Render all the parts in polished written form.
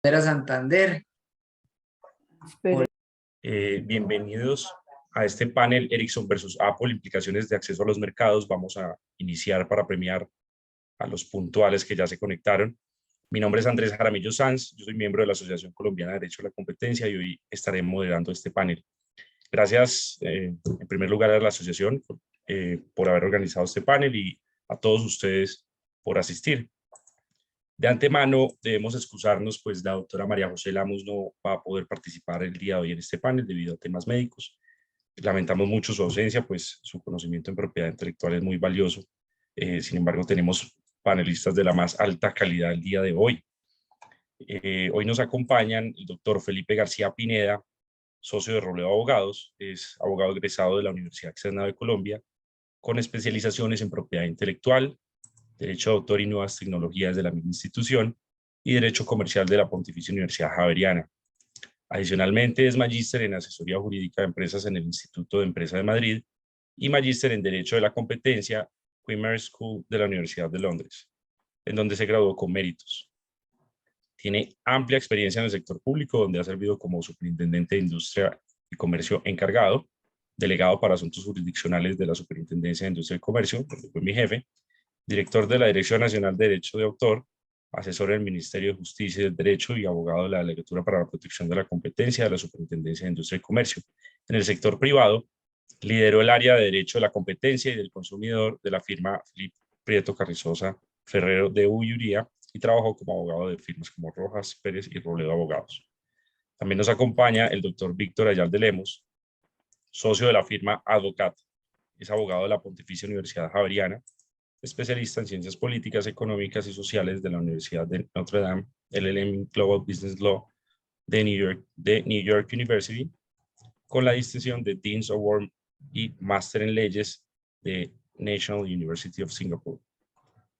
Era Santander. Bienvenidos a este panel Ericsson versus Apple, implicaciones de acceso a los mercados. Vamos a iniciar para premiar a los puntuales que ya se conectaron. Mi nombre es Andrés Jaramillo Sanz, yo soy miembro de la Asociación Colombiana de Derecho a la Competencia y hoy estaré moderando este panel. Gracias, en primer lugar, a la asociación por haber organizado este panel y a todos ustedes por asistir. De antemano debemos excusarnos, pues la doctora María José Lamus no va a poder participar el día de hoy en este panel debido a temas médicos. Lamentamos mucho su ausencia, pues su conocimiento en propiedad intelectual es muy valioso. Sin embargo, tenemos panelistas de la más alta calidad el día de hoy. Hoy nos acompañan el doctor Felipe García Pineda, socio de Robledo Abogados, es abogado egresado de la Universidad Externa de Colombia, con especializaciones en propiedad intelectual, Derecho de Autor y Nuevas Tecnologías de la misma institución y Derecho Comercial de la Pontificia Universidad Javeriana. Adicionalmente, es magíster en Asesoría Jurídica de Empresas en el Instituto de Empresa de Madrid y magíster en Derecho de la Competencia, Queen Mary School de la Universidad de Londres, en donde se graduó con méritos. Tiene amplia experiencia en el sector público, donde ha servido como superintendente de Industria y Comercio encargado, delegado para asuntos jurisdiccionales de la Superintendencia de Industria y Comercio, donde fue mi jefe, director de la Dirección Nacional de Derecho de Autor, asesor del Ministerio de Justicia y del Derecho y abogado de la Delegatura para la Protección de la Competencia de la Superintendencia de Industria y Comercio. En el sector privado, lideró el área de Derecho de la Competencia y del Consumidor de la firma Felipe Prieto Carrizosa Ferrero de Ulloría y trabajó como abogado de firmas como Rojas, Pérez y Robledo Abogados. También nos acompaña el doctor Víctor Ayal de Lemos, socio de la firma Advocat. Es abogado de la Pontificia Universidad Javeriana, especialista en ciencias políticas, económicas y sociales de la Universidad de Notre Dame, LLM Global Business Law de New York University, con la distinción de Dean's Award y Máster en Leyes de National University of Singapore.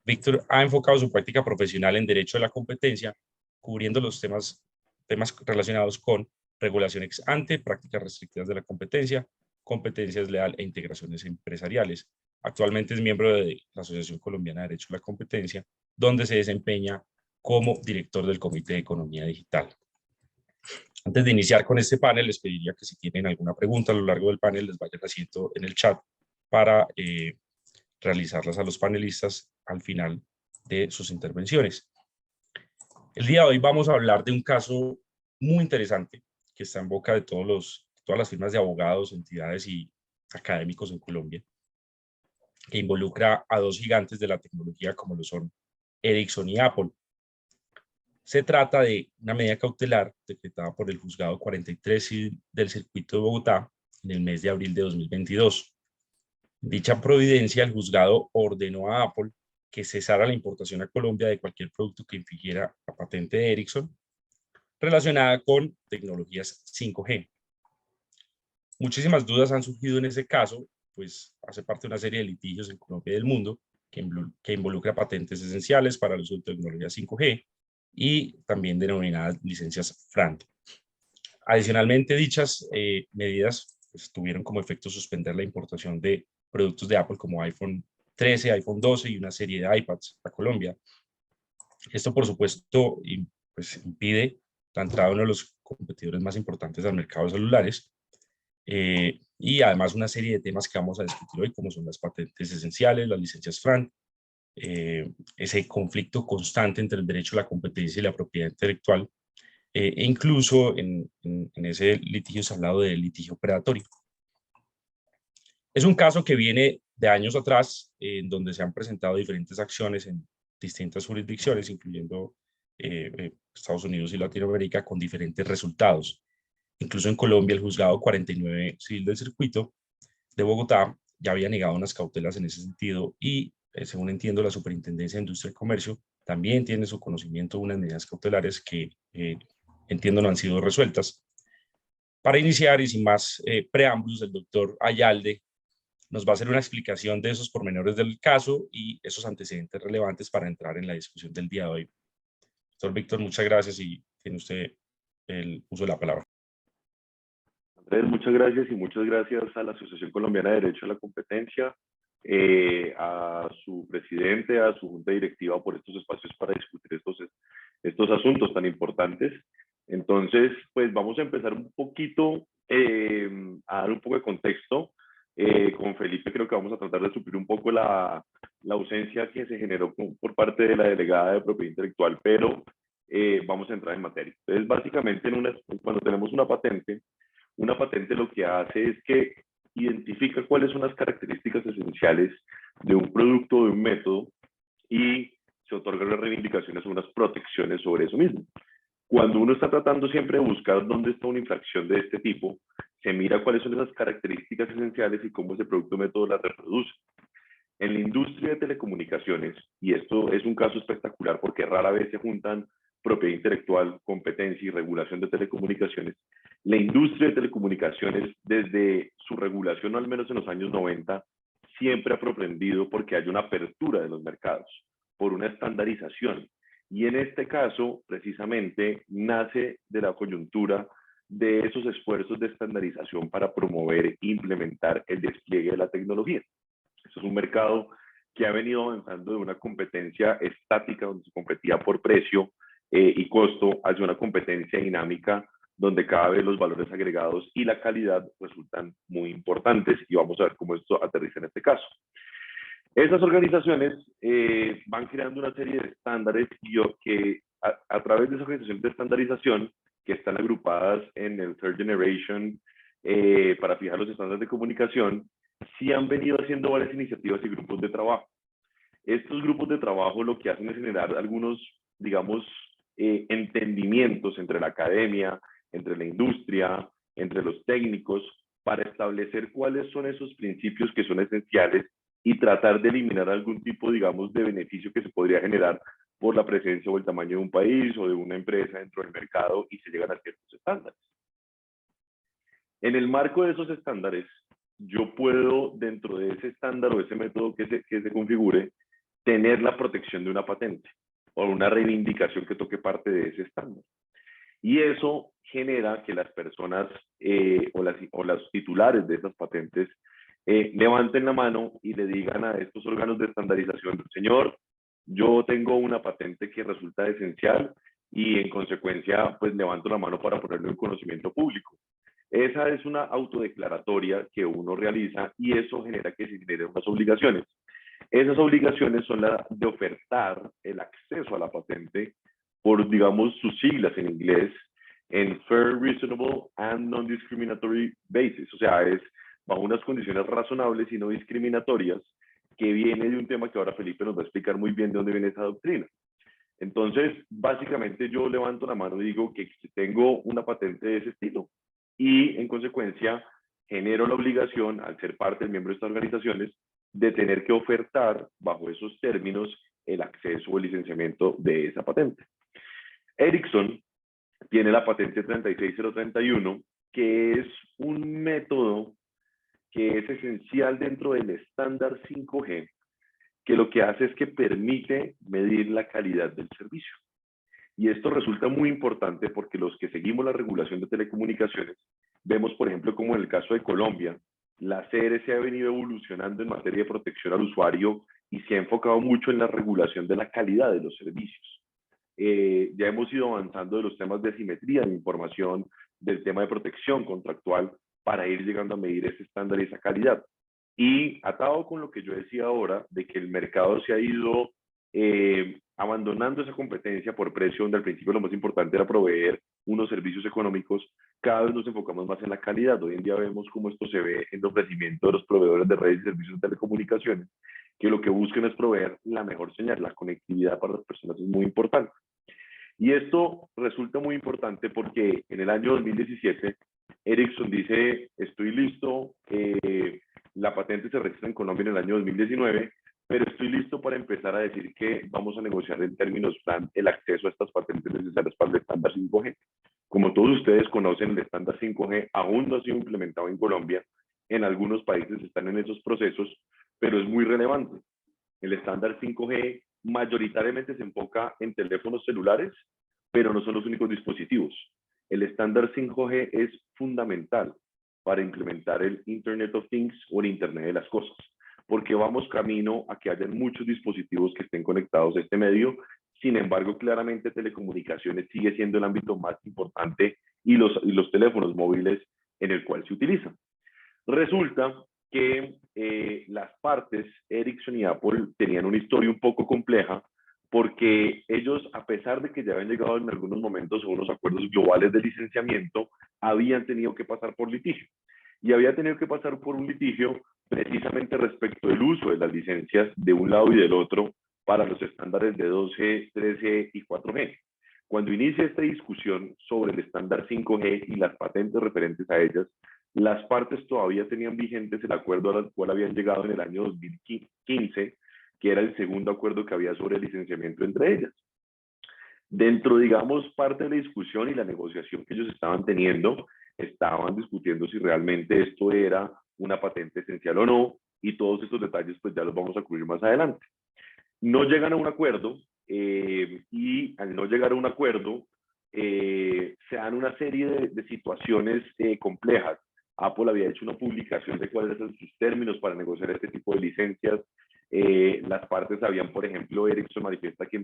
Víctor ha enfocado su práctica profesional en Derecho de la Competencia, cubriendo los temas relacionados con regulación ex ante, prácticas restrictivas de la competencia, competencia desleal e integraciones empresariales. Actualmente es miembro de la Asociación Colombiana de Derecho a la Competencia, donde se desempeña como director del Comité de Economía Digital. Antes de iniciar con este panel, les pediría que si tienen alguna pregunta a lo largo del panel, les vayan haciendo en el chat para realizarlas a los panelistas al final de sus intervenciones. El día de hoy vamos a hablar de un caso muy interesante que está en boca de todas las firmas de abogados, entidades y académicos en Colombia, que involucra a dos gigantes de la tecnología como lo son Ericsson y Apple. Se trata de una medida cautelar decretada por el Juzgado 43 del Circuito de Bogotá en el mes de abril de 2022. Dicha providencia, el juzgado ordenó a Apple que cesara la importación a Colombia de cualquier producto que infringiera la patente de Ericsson relacionada con tecnologías 5G. Muchísimas dudas han surgido en ese caso, pues hace parte de una serie de litigios en Colombia y del mundo que involucra patentes esenciales para el uso de tecnología 5G y también denominadas licencias FRAND. Adicionalmente, dichas medidas pues, tuvieron como efecto suspender la importación de productos de Apple como iPhone 13, iPhone 12 y una serie de iPads a Colombia. Esto, por supuesto, pues, impide la entrada de uno de los competidores más importantes del mercado de celulares y además una serie de temas que vamos a discutir hoy, como son las patentes esenciales, las licencias FRAND, ese conflicto constante entre el derecho a la competencia y la propiedad intelectual, e incluso en ese litigio se ha hablado de litigio predatorio. Es un caso que viene de años atrás, en donde se han presentado diferentes acciones en distintas jurisdicciones, incluyendo Estados Unidos y Latinoamérica, con diferentes resultados. Incluso en Colombia, el juzgado 49 civil del circuito de Bogotá ya había negado unas cautelas en ese sentido y, según entiendo, la Superintendencia de Industria y Comercio también tiene su conocimiento de unas medidas cautelares que entiendo no han sido resueltas. Para iniciar y sin más preámbulos, el doctor Ayalde nos va a hacer una explicación de esos pormenores del caso y esos antecedentes relevantes para entrar en la discusión del día de hoy. Doctor Víctor, muchas gracias y tiene usted el uso de la palabra. Andrés, muchas gracias y muchas gracias a la Asociación Colombiana de Derecho a la Competencia a su presidente, a su junta directiva por estos espacios para discutir estos asuntos tan importantes. Entonces, pues vamos a empezar un poquito a dar un poco de contexto. Con Felipe creo que vamos a tratar de suplir un poco la ausencia que se generó por parte de la delegada de propiedad intelectual, pero vamos a entrar en materia. Entonces, básicamente, cuando tenemos una patente lo que hace es que identifica cuáles son las características esenciales de un producto o de un método y se otorgan unas reivindicaciones o unas protecciones sobre eso mismo. Cuando uno está tratando siempre de buscar dónde está una infracción de este tipo, se mira cuáles son esas características esenciales y cómo ese producto o método las reproduce. En la industria de telecomunicaciones, y esto es un caso espectacular porque rara vez se juntan propiedad intelectual, competencia y regulación de telecomunicaciones, la industria de telecomunicaciones, desde su regulación, al menos en los años 90, siempre ha propendido porque hay una apertura de los mercados, por una estandarización. Y en este caso, precisamente, nace de la coyuntura de esos esfuerzos de estandarización para promover e implementar el despliegue de la tecnología. Eso es un mercado que ha venido avanzando de una competencia estática, donde se competía por precio y costo, hacia una competencia dinámica, donde cada vez los valores agregados y la calidad resultan muy importantes. Y vamos a ver cómo esto aterriza en este caso. Esas organizaciones van creando una serie de estándares que a través de esas organizaciones de estandarización, que están agrupadas en el Third Generation para fijar los estándares de comunicación, sí han venido haciendo varias iniciativas y grupos de trabajo. Estos grupos de trabajo lo que hacen es generar algunos, digamos, entendimientos entre la academia, entre la industria, entre los técnicos, para establecer cuáles son esos principios que son esenciales y tratar de eliminar algún tipo, digamos, de beneficio que se podría generar por la presencia o el tamaño de un país o de una empresa dentro del mercado y se llegan a ciertos estándares. En el marco de esos estándares, yo puedo, dentro de ese estándar o ese método que se configure, tener la protección de una patente o una reivindicación que toque parte de ese estándar. Y eso genera que las personas o los titulares de esas patentes levanten la mano y le digan a estos órganos de estandarización: señor, yo tengo una patente que resulta esencial y en consecuencia pues levanto la mano para ponerlo en conocimiento público. Esa es una autodeclaratoria que uno realiza y eso genera que se generen unas obligaciones. Esas obligaciones son las de ofertar el acceso a la patente por, digamos, sus siglas en inglés, en Fair, Reasonable and Non-Discriminatory Basis. O sea, es bajo unas condiciones razonables y no discriminatorias, que viene de un tema que ahora Felipe nos va a explicar muy bien de dónde viene esa doctrina. Entonces, básicamente yo levanto la mano y digo que tengo una patente de ese estilo y en consecuencia genero la obligación, al ser parte del miembro de estas organizaciones, de tener que ofertar bajo esos términos el acceso o el licenciamiento de esa patente. Ericsson tiene la patente 36031, que es un método que es esencial dentro del estándar 5G, que lo que hace es que permite medir la calidad del servicio. Y esto resulta muy importante porque los que seguimos la regulación de telecomunicaciones, vemos, por ejemplo, como en el caso de Colombia, la CRC ha venido evolucionando en materia de protección al usuario y se ha enfocado mucho en la regulación de la calidad de los servicios. Ya hemos ido avanzando de los temas de asimetría de información, del tema de protección contractual, para ir llegando a medir ese estándar y esa calidad. Y atado con lo que yo decía ahora, de que el mercado se ha ido abandonando esa competencia por precio, donde al principio lo más importante era proveer unos servicios económicos, cada vez nos enfocamos más en la calidad. Hoy en día vemos cómo esto se ve en el ofrecimiento de los proveedores de redes y servicios de telecomunicaciones, que lo que buscan es proveer la mejor señal, la conectividad para las personas es muy importante. Y esto resulta muy importante porque en el año 2017, Ericsson dice: estoy listo, la patente se registra en Colombia en el año 2019, pero estoy listo para empezar a decir que vamos a negociar en términos plan el acceso a estas patentes necesarias para el estándar 5G. Como todos ustedes conocen, el estándar 5G aún no ha sido implementado en Colombia. En algunos países están en esos procesos, pero es muy relevante. El estándar 5G mayoritariamente se enfoca en teléfonos celulares, pero no son los únicos dispositivos. El estándar 5G es fundamental para implementar el Internet of Things o el Internet de las Cosas, porque vamos camino a que hayan muchos dispositivos que estén conectados a este medio. Sin embargo, claramente telecomunicaciones sigue siendo el ámbito más importante y los teléfonos móviles en el cual se utilizan. Resulta que las partes, Ericsson y Apple, tenían una historia un poco compleja porque ellos, a pesar de que ya habían llegado en algunos momentos a unos acuerdos globales de licenciamiento, habían tenido que pasar por litigio. Y había tenido que pasar por un litigio precisamente respecto del uso de las licencias de un lado y del otro para los estándares de 2G, 3G y 4G. Cuando inicia esta discusión sobre el estándar 5G y las patentes referentes a ellas, las partes todavía tenían vigentes el acuerdo al cual habían llegado en el año 2015, que era el segundo acuerdo que había sobre el licenciamiento entre ellas. Dentro, digamos, parte de la discusión y la negociación que ellos estaban teniendo, estaban discutiendo si realmente esto era una patente esencial o no, y todos estos detalles pues ya los vamos a cubrir más adelante. No llegan a un acuerdo, y al no llegar a un acuerdo, se dan una serie de situaciones complejas. Apple había hecho una publicación de cuáles eran sus términos para negociar este tipo de licencias. Las partes habían, por ejemplo, Ericsson manifiesta que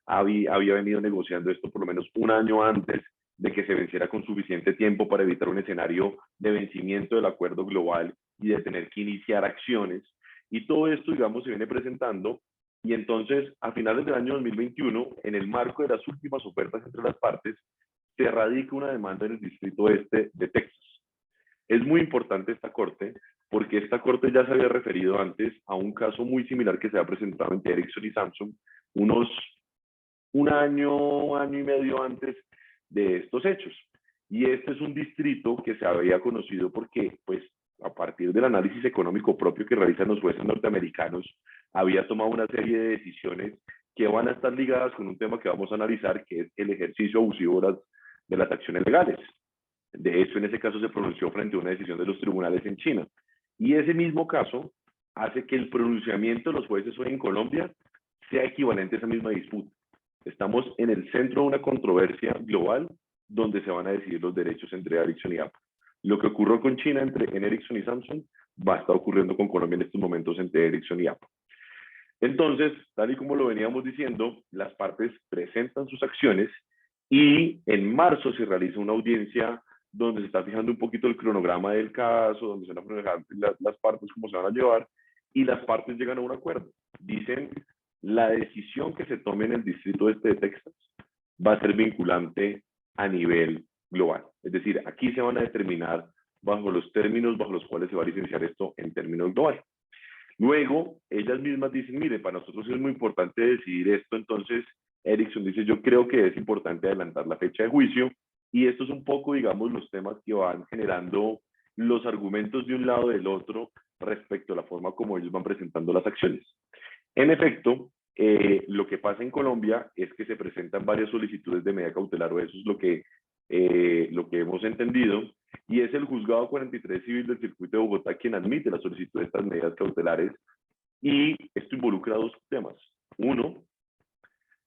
había venido negociando esto por lo menos un año antes de que se venciera con suficiente tiempo para evitar un escenario de vencimiento del acuerdo global y de tener que iniciar acciones. Y todo esto, digamos, se viene presentando. Y entonces, a finales del año 2021, en el marco de las últimas ofertas entre las partes, se radica una demanda en el Distrito Este de Texas. Es muy importante esta corte, porque esta corte ya se había referido antes a un caso muy similar que se ha presentado entre Ericsson y Samsung, un año y medio antes de estos hechos. Y este es un distrito que se había conocido porque, pues, a partir del análisis económico propio que realizan los jueces norteamericanos, había tomado una serie de decisiones que van a estar ligadas con un tema que vamos a analizar, que es el ejercicio abusivo de las acciones legales. De hecho, en ese caso se pronunció frente a una decisión de los tribunales en China. Y ese mismo caso hace que el pronunciamiento de los jueces hoy en Colombia sea equivalente a esa misma disputa. Estamos en el centro de una controversia global donde se van a decidir los derechos entre Ericsson y Apple. Lo que ocurrió con China en Ericsson y Samsung va a estar ocurriendo con Colombia en estos momentos entre Ericsson y Apple. Entonces, tal y como lo veníamos diciendo, las partes presentan sus acciones y en marzo se realiza una audiencia donde se está fijando un poquito el cronograma del caso, donde se van a fijar las partes, cómo se van a llevar, y las partes llegan a un acuerdo. Dicen, la decisión que se tome en el distrito este de Texas va a ser vinculante a nivel global. Es decir, aquí se van a determinar bajo los términos bajo los cuales se va a licenciar esto en términos globales. Luego, ellas mismas dicen, mire, para nosotros es muy importante decidir esto, entonces Ericsson dice, yo creo que es importante adelantar la fecha de juicio, y estos son un poco, digamos, los temas que van generando los argumentos de un lado del otro respecto a la forma como ellos van presentando las acciones. En efecto, lo que pasa en Colombia es que se presentan varias solicitudes de medida cautelar, o eso es lo que hemos entendido, y es el Juzgado 43 Civil del Circuito de Bogotá quien admite la solicitud de estas medidas cautelares, y esto involucra dos temas. Uno,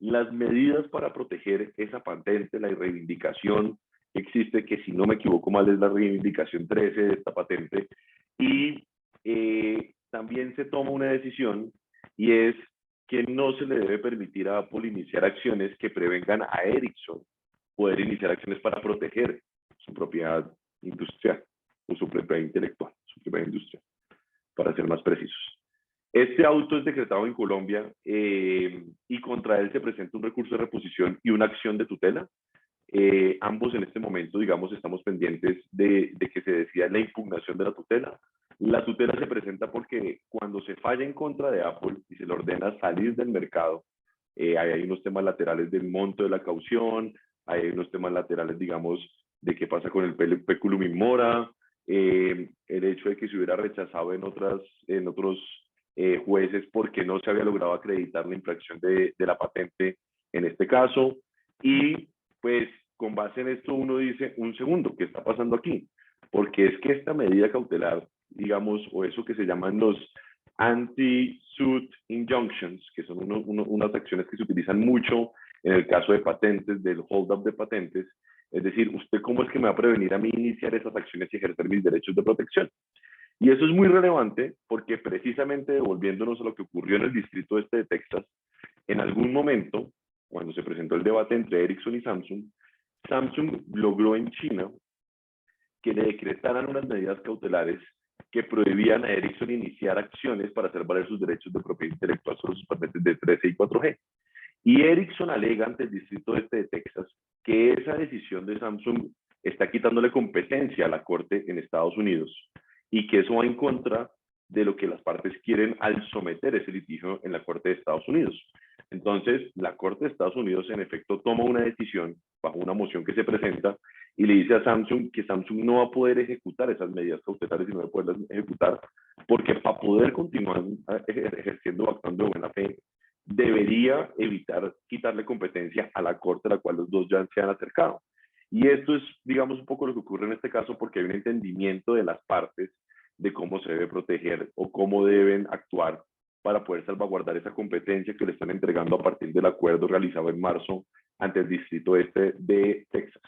las medidas para proteger esa patente, la reivindicación que existe, que si no me equivoco mal es la reivindicación 13 de esta patente, y también se toma una decisión, y es que no se le debe permitir a Apple iniciar acciones que prevengan a Ericsson poder iniciar acciones para proteger su propiedad industrial o su propiedad intelectual, su propiedad industrial, para ser más precisos. Este auto es decretado en Colombia y contra él se presenta un recurso de reposición y una acción de tutela. Ambos en este momento, digamos, estamos pendientes de que se decida la impugnación de la tutela. La tutela se presenta porque cuando se falla en contra de Apple y se le ordena salir del mercado, hay unos temas laterales del monto de la caución, hay unos temas laterales, digamos, de qué pasa con el peculum in mora, el hecho de que se hubiera rechazado en otros jueces porque no se había logrado acreditar la infracción de la patente en este caso. Y pues con base en esto uno dice, un segundo, ¿qué está pasando aquí? Porque es que esta medida cautelar, digamos, o eso que se llaman los anti-suit injunctions, que son unas acciones que se utilizan mucho en el caso de patentes, del hold-up de patentes, es decir, ¿usted cómo es que me va a prevenir a mí iniciar esas acciones y ejercer mis derechos de protección? Y eso es muy relevante porque precisamente devolviéndonos a lo que ocurrió en el distrito este de Texas, en algún momento, cuando se presentó el debate entre Ericsson y Samsung, Samsung logró en China que le decretaran unas medidas cautelares que prohibían a Ericsson iniciar acciones para hacer valer sus derechos de propiedad intelectual sobre sus patentes de 3G y 4G. Y Ericsson alega ante el distrito este de Texas que esa decisión de Samsung está quitándole competencia a la Corte en Estados Unidos y que eso va en contra de lo que las partes quieren al someter ese litigio en la Corte de Estados Unidos. Entonces, la Corte de Estados Unidos en efecto toma una decisión bajo una moción que se presenta y le dice a Samsung que Samsung no va a poder ejecutar esas medidas cautelares y no va a poderlas ejecutar porque para poder continuar ejerciendo o actuando de buena fe debería evitar quitarle competencia a la corte a la cual los dos ya se han acercado. Y esto es, digamos, un poco lo que ocurre en este caso porque hay un entendimiento de las partes de cómo se debe proteger o cómo deben actuar para poder salvaguardar esa competencia que le están entregando a partir del acuerdo realizado en marzo ante el distrito este de Texas.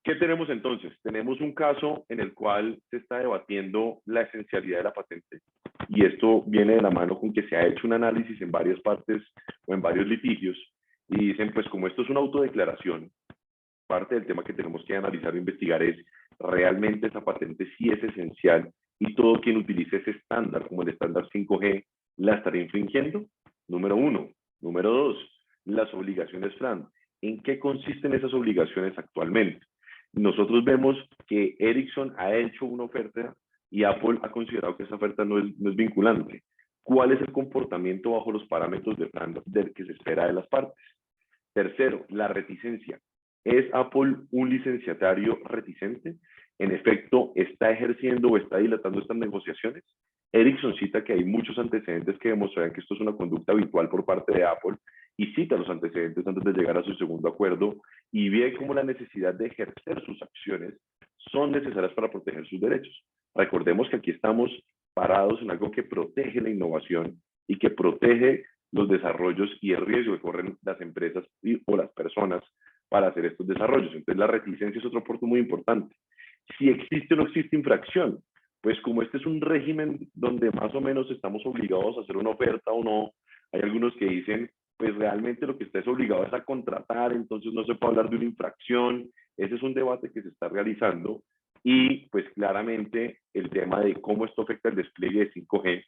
¿Qué tenemos entonces? Tenemos un caso en el cual se está debatiendo la esencialidad de la patente y esto viene de la mano con que se ha hecho un análisis en varias partes o en varios litigios y dicen, pues como esto es una autodeclaración, parte del tema que tenemos que analizar e investigar es realmente esa patente sí es esencial y todo quien utilice ese estándar, como el estándar 5G, la estará infringiendo. Número uno. Número dos, las obligaciones FRAND. ¿En qué consisten esas obligaciones actualmente? Nosotros vemos que Ericsson ha hecho una oferta y Apple ha considerado que esa oferta no es vinculante. ¿Cuál es el comportamiento bajo los parámetros de FRAND del que se espera de las partes? Tercero, la reticencia. ¿Es Apple un licenciatario reticente? En efecto, ¿está ejerciendo o está dilatando estas negociaciones? Ericsson cita que hay muchos antecedentes que demuestran que esto es una conducta habitual por parte de Apple y cita los antecedentes antes de llegar a su segundo acuerdo y ve cómo la necesidad de ejercer sus acciones son necesarias para proteger sus derechos. Recordemos que aquí estamos parados en algo que protege la innovación y que protege los desarrollos y el riesgo que corren las empresas o las personas para hacer estos desarrollos. Entonces la reticencia es otro punto muy importante. Si existe o no existe infracción, pues como este es un régimen donde más o menos estamos obligados a hacer una oferta o no, hay algunos que dicen, pues realmente lo que usted es obligado es a contratar, entonces no se puede hablar de una infracción. Ese es un debate que se está realizando y pues claramente el tema de cómo esto afecta el despliegue de 5G,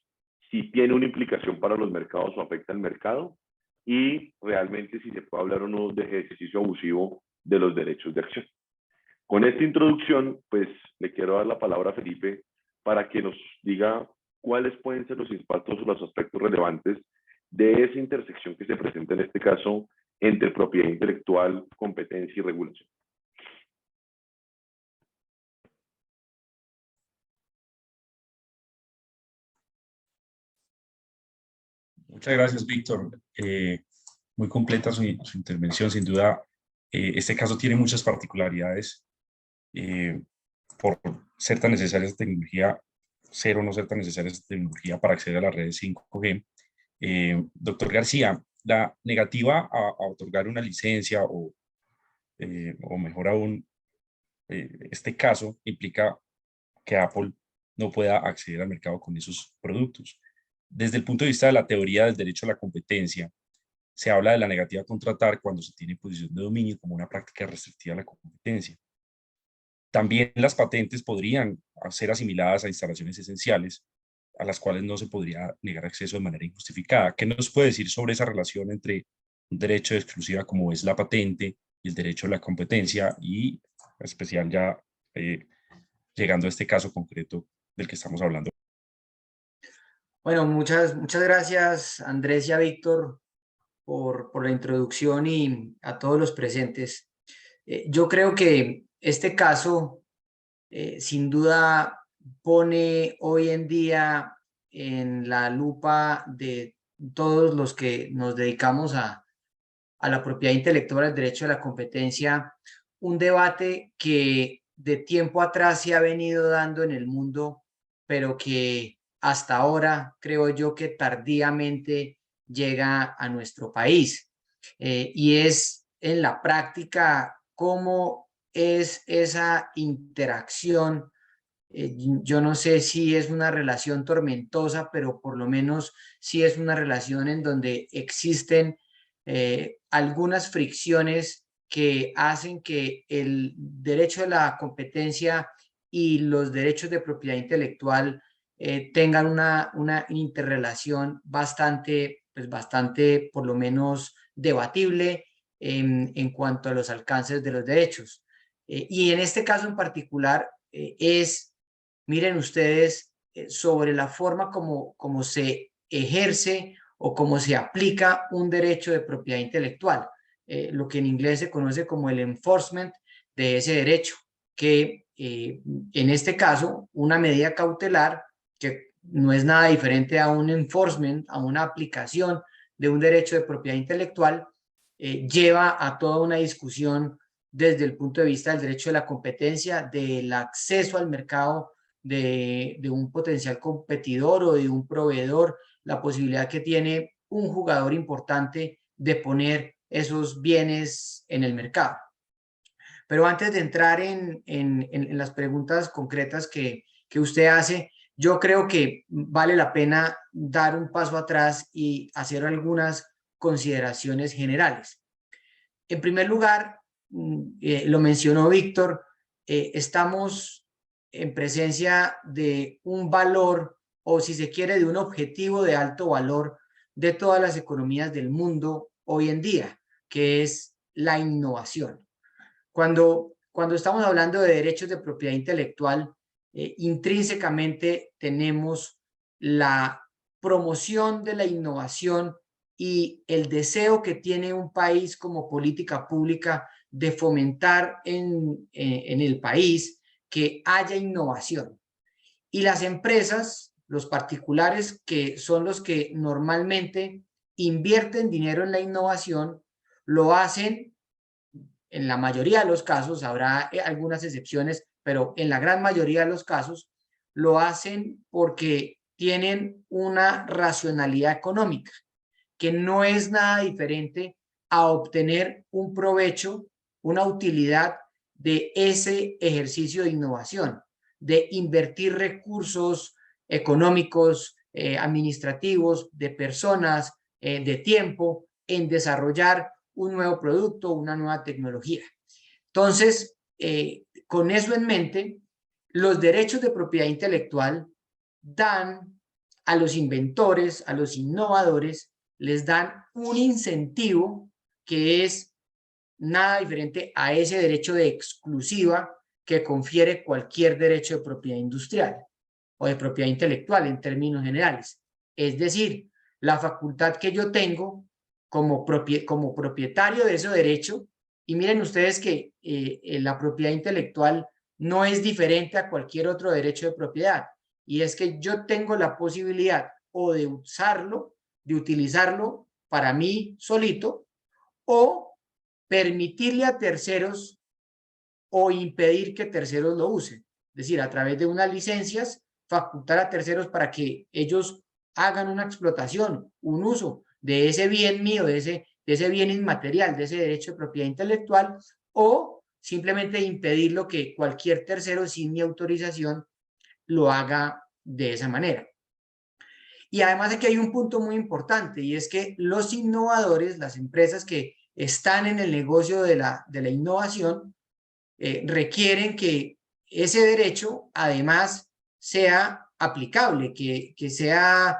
si tiene una implicación para los mercados o afecta al mercado y realmente si se puede hablar o no de ejercicio abusivo de los derechos de acción. Con esta introducción, pues le quiero dar la palabra a Felipe para que nos diga cuáles pueden ser los impactos o los aspectos relevantes de esa intersección que se presenta en este caso entre propiedad intelectual, competencia y regulación. Muchas gracias, Víctor. Muy completa su intervención, sin duda. Este caso tiene muchas particularidades por ser tan necesaria esta tecnología, ser o no ser tan necesaria esta tecnología para acceder a las redes 5G. Doctor García, la negativa a otorgar una licencia o mejor aún, este caso implica que Apple no pueda acceder al mercado con esos productos. Desde el punto de vista de la teoría del derecho a la competencia, se habla de la negativa a contratar cuando se tiene posición de dominio como una práctica restrictiva a la competencia. También las patentes podrían ser asimiladas a instalaciones esenciales a las cuales no se podría negar acceso de manera injustificada. ¿Qué nos puede decir sobre esa relación entre un derecho de exclusiva como es la patente y el derecho a la competencia y en especial ya llegando a este caso concreto del que estamos hablando? Bueno, muchas gracias Andrés y a Víctor por la introducción y a todos los presentes. Yo creo que este caso sin duda pone hoy en día en la lupa de todos los que nos dedicamos a la propiedad intelectual, al derecho a la competencia, un debate que de tiempo atrás se ha venido dando en el mundo, pero que hasta ahora creo yo que tardíamente llega a nuestro país. Y es en la práctica cómo es esa interacción Yo no sé si es una relación tormentosa, pero por lo menos sí es una relación en donde existen algunas fricciones que hacen que el derecho de la competencia y los derechos de propiedad intelectual tengan una interrelación bastante, pues bastante, por lo menos, debatible en cuanto a los alcances de los derechos. Y en este caso en particular miren ustedes, sobre la forma como se ejerce o cómo se aplica un derecho de propiedad intelectual, lo que en inglés se conoce como el enforcement de ese derecho, que en este caso una medida cautelar que no es nada diferente a un enforcement, a una aplicación de un derecho de propiedad intelectual, lleva a toda una discusión desde el punto de vista del derecho de la competencia, del acceso al mercado de un potencial competidor o de un proveedor, la posibilidad que tiene un jugador importante de poner esos bienes en el mercado. Pero antes de entrar en las preguntas concretas que usted hace, yo creo que vale la pena dar un paso atrás y hacer algunas consideraciones generales. En primer lugar, lo mencionó Víctor, estamos en presencia de un valor, o si se quiere, de un objetivo de alto valor de todas las economías del mundo hoy en día, que es la innovación. Cuando estamos hablando de derechos de propiedad intelectual, intrínsecamente tenemos la promoción de la innovación y el deseo que tiene un país como política pública de fomentar en el país que haya innovación. Y las empresas, los particulares, que son los que normalmente invierten dinero en la innovación, lo hacen en la mayoría de los casos, habrá algunas excepciones, pero en la gran mayoría de los casos lo hacen porque tienen una racionalidad económica, que no es nada diferente a obtener un provecho, una utilidad de ese ejercicio de innovación, de invertir recursos económicos, administrativos, de personas, de tiempo, en desarrollar un nuevo producto, una nueva tecnología. Entonces, con eso en mente, los derechos de propiedad intelectual dan a los inventores, a los innovadores, les dan un incentivo que es nada diferente a ese derecho de exclusiva que confiere cualquier derecho de propiedad industrial o de propiedad intelectual en términos generales. Es decir, la facultad que yo tengo como propietario de ese derecho, y miren ustedes que la propiedad intelectual no es diferente a cualquier otro derecho de propiedad, y es que yo tengo la posibilidad o de usarlo, de utilizarlo para mí solito, o permitirle a terceros o impedir que terceros lo usen. Es decir, a través de unas licencias, facultar a terceros para que ellos hagan una explotación, un uso de ese bien mío, de ese bien inmaterial, de ese derecho de propiedad intelectual, o simplemente impedirlo que cualquier tercero sin mi autorización lo haga de esa manera. Y además aquí hay un punto muy importante, y es que los innovadores, las empresas que están en el negocio de la innovación, requieren que ese derecho además sea aplicable, que sea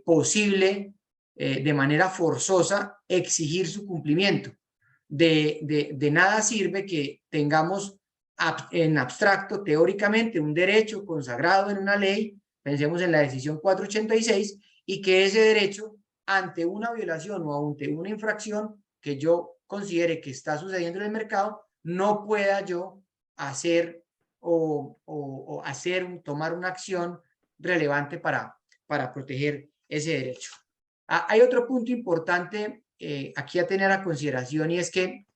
posible de manera forzosa exigir su cumplimiento. De nada sirve que tengamos en abstracto, teóricamente, un derecho consagrado en una ley, pensemos en la decisión 486, y que ese derecho, ante una violación o ante una infracción que yo considere que está sucediendo en el mercado, no pueda yo hacer tomar una acción relevante para proteger ese derecho. Hay otro punto importante aquí a tener a consideración, y es que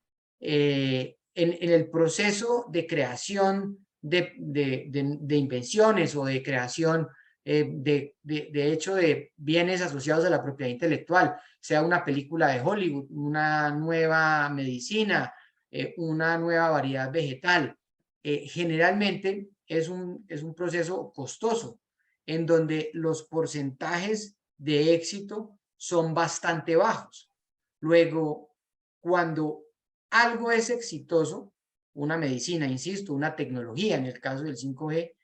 en el proceso de creación de invenciones o de creación de hecho de bienes asociados a la propiedad intelectual, sea una película de Hollywood, una nueva medicina, una nueva variedad vegetal, generalmente es un proceso costoso, en donde los porcentajes de éxito son bastante bajos. Luego, cuando algo es exitoso, una medicina, insisto, una tecnología, en el caso del 5G,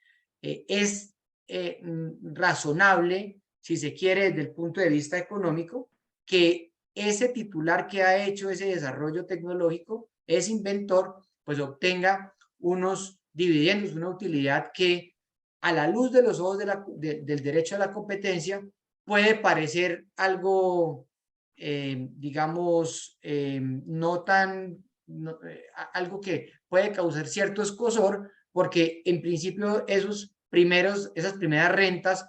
es razonable, si se quiere, desde el punto de vista económico, que ese titular que ha hecho ese desarrollo tecnológico, ese inventor, pues obtenga unos dividendos, una utilidad que a la luz de los ojos del derecho a la competencia puede parecer algo, digamos, no tan, algo que puede causar cierto escozor, porque en principio esas primeras rentas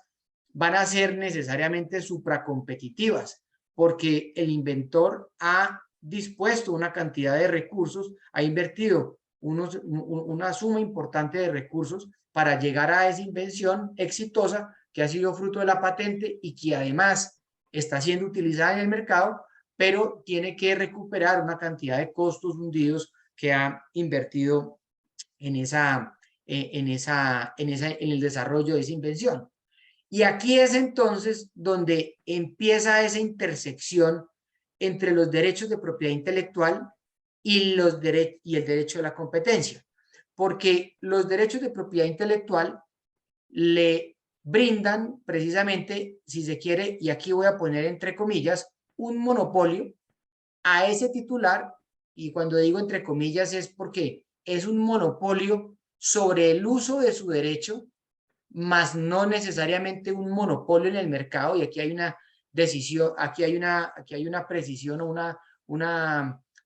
van a ser necesariamente supracompetitivas, porque el inventor ha dispuesto una cantidad de recursos, ha invertido una suma importante de recursos para llegar a esa invención exitosa que ha sido fruto de la patente y que además está siendo utilizada en el mercado, pero tiene que recuperar una cantidad de costos hundidos que ha invertido en el desarrollo de esa invención. Y aquí es entonces donde empieza esa intersección entre los derechos de propiedad intelectual y el derecho de la competencia, porque los derechos de propiedad intelectual le brindan precisamente, si se quiere, y aquí voy a poner entre comillas, un monopolio a ese titular, y cuando digo entre comillas es porque es un monopolio sobre el uso de su derecho, más no necesariamente un monopolio en el mercado, y aquí hay una decisión, aquí hay una precisión o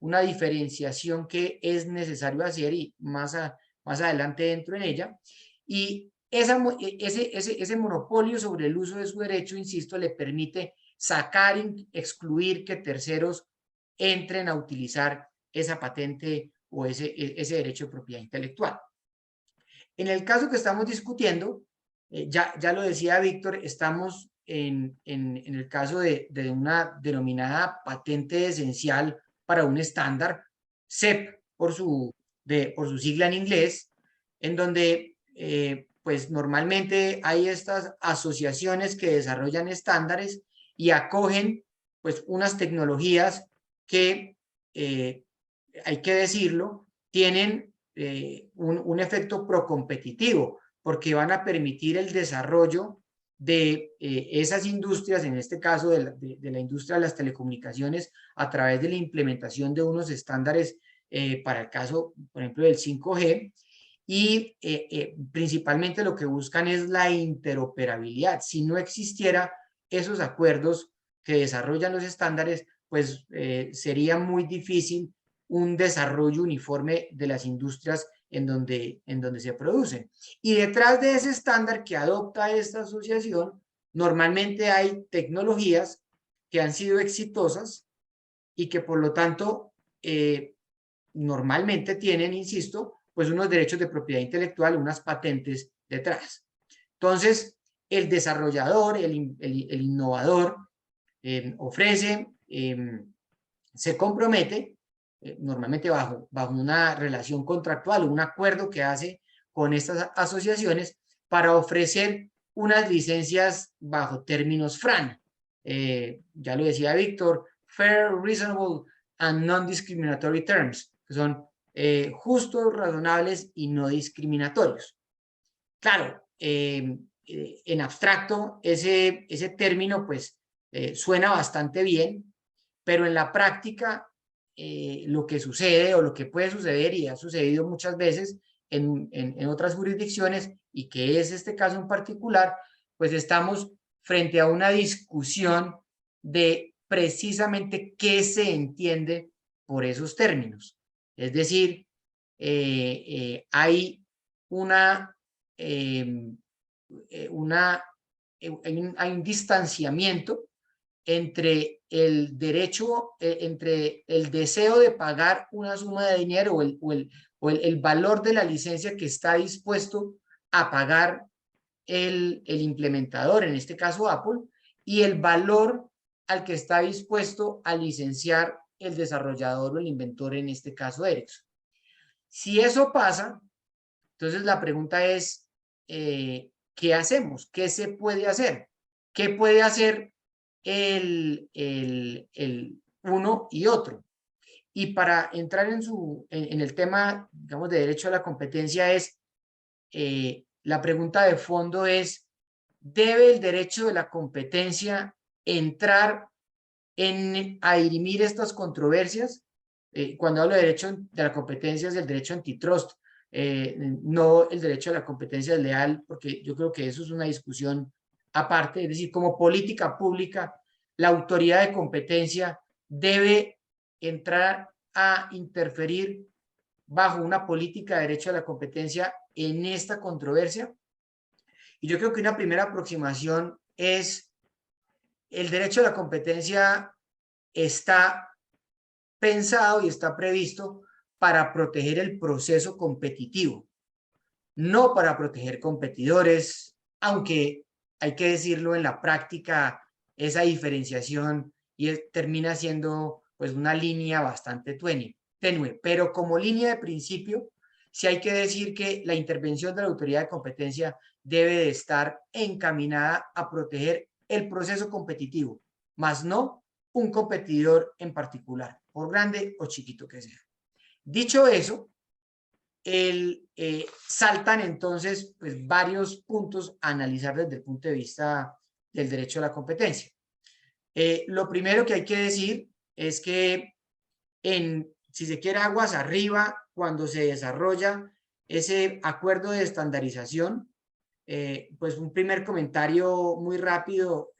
una diferenciación que es necesario hacer y más adelante entro en ella. Y ese monopolio sobre el uso de su derecho, insisto, le permite sacar, excluir que terceros entren a utilizar esa patente o ese derecho de propiedad intelectual. En el caso que estamos discutiendo, ya lo decía Víctor, estamos en el caso de una denominada patente esencial para un estándar, CEP por su sigla en inglés, en donde pues normalmente hay estas asociaciones que desarrollan estándares y acogen pues unas tecnologías que, hay que decirlo, tienen un efecto procompetitivo, porque van a permitir el desarrollo de esas industrias, en este caso de la industria de las telecomunicaciones, a través de la implementación de unos estándares para el caso, por ejemplo, del 5G, y principalmente lo que buscan es la interoperabilidad. Si no existiera esos acuerdos que desarrollan los estándares, pues sería muy difícil un desarrollo uniforme de las industrias en donde se producen. Y detrás de ese estándar que adopta esta asociación, normalmente hay tecnologías que han sido exitosas y que por lo tanto normalmente tienen, insisto, pues unos derechos de propiedad intelectual, unas patentes detrás. Entonces, el desarrollador, el innovador ofrece, se compromete normalmente bajo una relación contractual o un acuerdo que hace con estas asociaciones para ofrecer unas licencias bajo términos FRAN. Ya lo decía Víctor, Fair, Reasonable and Non-Discriminatory Terms, que son justos, razonables y no discriminatorios. Claro, en abstracto ese término pues suena bastante bien, pero en la práctica lo que sucede o lo que puede suceder y ha sucedido muchas veces en otras jurisdicciones y que es este caso en particular, pues estamos frente a una discusión de precisamente qué se entiende por esos términos. Es decir, hay hay un distanciamiento entre el derecho, entre el deseo de pagar una suma de dinero o el valor de la licencia que está dispuesto a pagar el implementador, en este caso Apple, y el valor al que está dispuesto a licenciar el desarrollador o el inventor, en este caso Ericsson. Si eso pasa, Entonces la pregunta es, ¿qué hacemos? ¿Qué se puede hacer? ¿Qué puede hacer el uno y otro? Y para entrar en el tema, digamos, de derecho a la competencia es, la pregunta de fondo es, ¿debe el derecho de la competencia entrar a dirimir estas controversias? Cuando hablo de derecho de la competencia es el derecho antitrust, no el derecho a la competencia desleal, porque yo creo que eso es una discusión aparte. Es decir, como política pública, la autoridad de competencia debe entrar a interferir bajo una política de derecho a la competencia en esta controversia. Y yo creo que una primera aproximación es el derecho a la competencia está pensado y está previsto para proteger el proceso competitivo, no para proteger competidores, aunque hay que decirlo, en la práctica esa diferenciación termina siendo pues una línea bastante tenue, pero como línea de principio sí hay que decir que la intervención de la autoridad de competencia debe de estar encaminada a proteger el proceso competitivo, más no un competidor en particular, por grande o chiquito que sea. Dicho eso, saltan entonces pues, varios puntos a analizar desde el punto de vista del derecho a la competencia. Lo primero que hay que decir es que si se quiere aguas arriba, cuando se desarrolla ese acuerdo de estandarización, pues un primer comentario muy rápido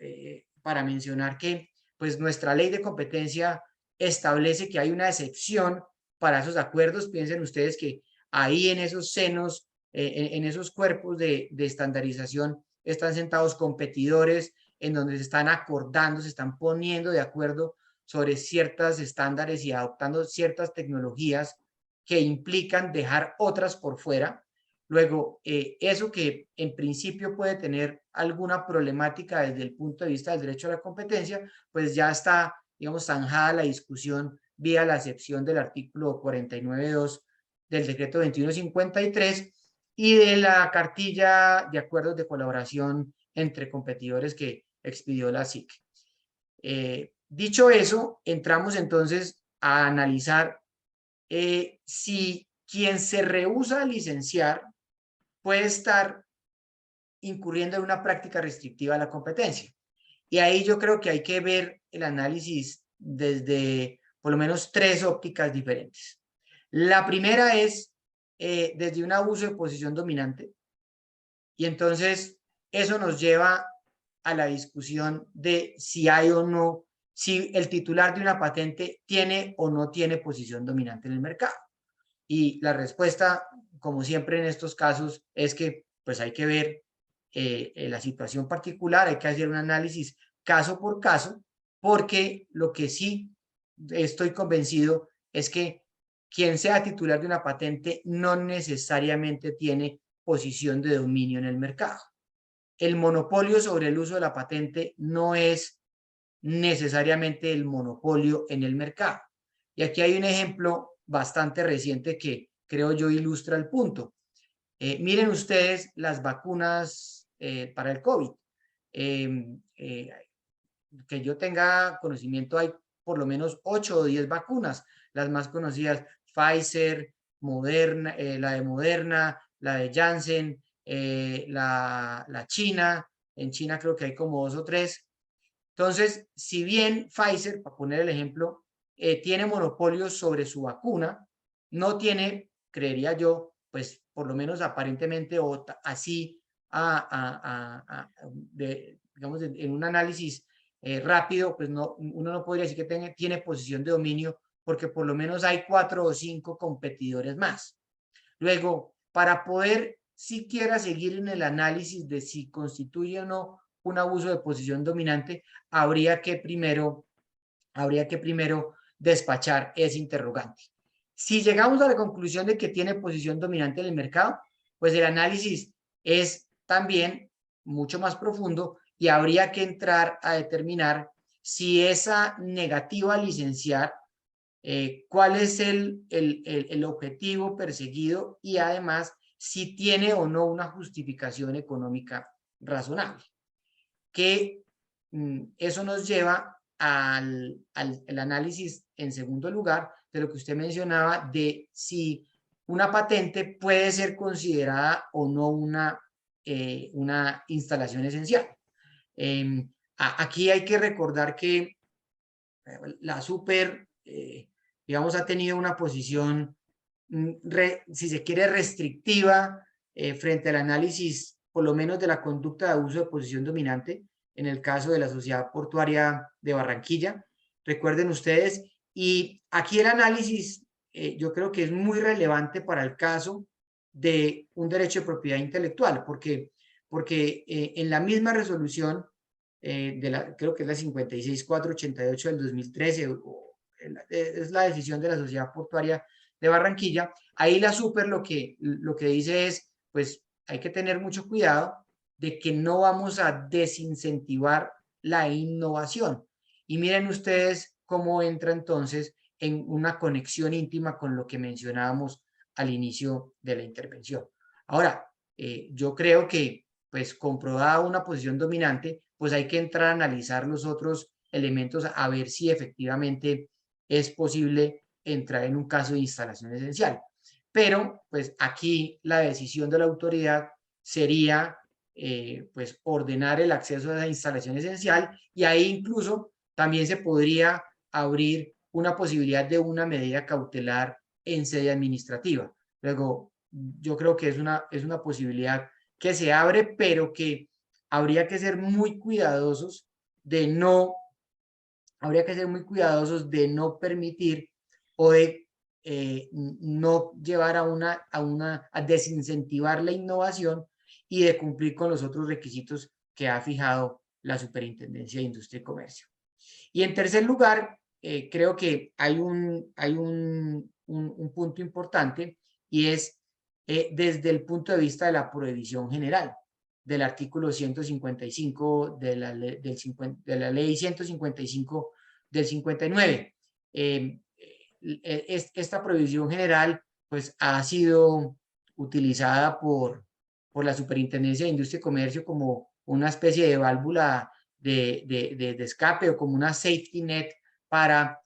para mencionar que pues nuestra ley de competencia establece que hay una excepción para esos acuerdos. Piensen ustedes que ahí en esos senos, en esos cuerpos de estandarización están sentados competidores en donde se están acordando, se están poniendo de acuerdo sobre ciertos estándares y adoptando ciertas tecnologías que implican dejar otras por fuera. Luego, eso que en principio puede tener alguna problemática desde el punto de vista del derecho a la competencia, pues ya está, digamos, zanjada la discusión vía la excepción del artículo 49.2 del decreto 2153 y de la cartilla de acuerdos de colaboración entre competidores que expidió la SIC. Dicho eso, entramos entonces a analizar si quien se rehúsa a licenciar puede estar incurriendo en una práctica restrictiva de la competencia. Y ahí yo creo que hay que ver el análisis desde por lo menos tres ópticas diferentes. La primera es desde un abuso de posición dominante. Y entonces eso nos lleva a la discusión de si hay o no, si el titular de una patente tiene o no tiene posición dominante en el mercado. Y la respuesta, como siempre en estos casos, es que pues hay que ver la situación particular, hay que hacer un análisis caso por caso, porque lo que sí estoy convencido es que quien sea titular de una patente no necesariamente tiene posición de dominio en el mercado. El monopolio sobre el uso de la patente no es necesariamente el monopolio en el mercado. Y aquí hay un ejemplo bastante reciente que creo yo ilustra el punto. Miren ustedes las vacunas para el COVID. Que yo tenga conocimiento, hay por lo menos 8 o 10 vacunas, las más conocidas, Pfizer, Moderna, la de Moderna, la de Janssen, la China, en China creo que hay como 2 o 3. Entonces, si bien Pfizer, para poner el ejemplo, tiene monopolio sobre su vacuna, no tiene, creería yo, pues por lo menos aparentemente o así, digamos, en un análisis rápido, pues no, uno no podría decir que tiene posición de dominio porque por lo menos hay 4 o 5 competidores más. Luego, para poder siquiera seguir en el análisis de si constituye o no un abuso de posición dominante, habría que primero despachar ese interrogante. Si llegamos a la conclusión de que tiene posición dominante en el mercado, pues el análisis es también mucho más profundo y habría que entrar a determinar si esa negativa a licenciar, cuál es el objetivo perseguido y además si tiene o no una justificación económica razonable. Que eso nos lleva al análisis, en segundo lugar, de lo que usted mencionaba, de si una patente puede ser considerada o no una instalación esencial. Aquí hay que recordar que la Super, digamos, ha tenido una posición, si se quiere, restrictiva frente al análisis, por lo menos de la conducta de abuso de posición dominante, en el caso de la Sociedad Portuaria de Barranquilla. Recuerden ustedes, y aquí el análisis yo creo que es muy relevante para el caso de un derecho de propiedad intelectual, porque en la misma resolución, creo que es la 56488 del 2013, es la decisión de la Sociedad Portuaria de Barranquilla, ahí la Super lo que dice es, pues hay que tener mucho cuidado de que no vamos a desincentivar la innovación. Y miren ustedes cómo entra entonces en una conexión íntima con lo que mencionábamos al inicio de la intervención. Ahora, yo creo que, pues comprobada una posición dominante, pues hay que entrar a analizar los otros elementos a ver si efectivamente es posible entrar en un caso de instalación esencial. Pero, pues aquí la decisión de la autoridad sería pues ordenar el acceso a esa instalación esencial, y ahí incluso también se podría abrir una posibilidad de una medida cautelar en sede administrativa. Luego, yo creo que es una posibilidad que se abre, pero que habría que ser muy cuidadosos de no, permitir o de no llevar a desincentivar la innovación y de cumplir con los otros requisitos que ha fijado la Superintendencia de Industria y Comercio. Y en tercer lugar, creo que hay un punto importante, y es desde el punto de vista de la prohibición general del artículo 155 de la ley 155 del 59. Esta prohibición general pues ha sido utilizada por la Superintendencia de Industria y Comercio como una especie de válvula de escape, o como una safety net para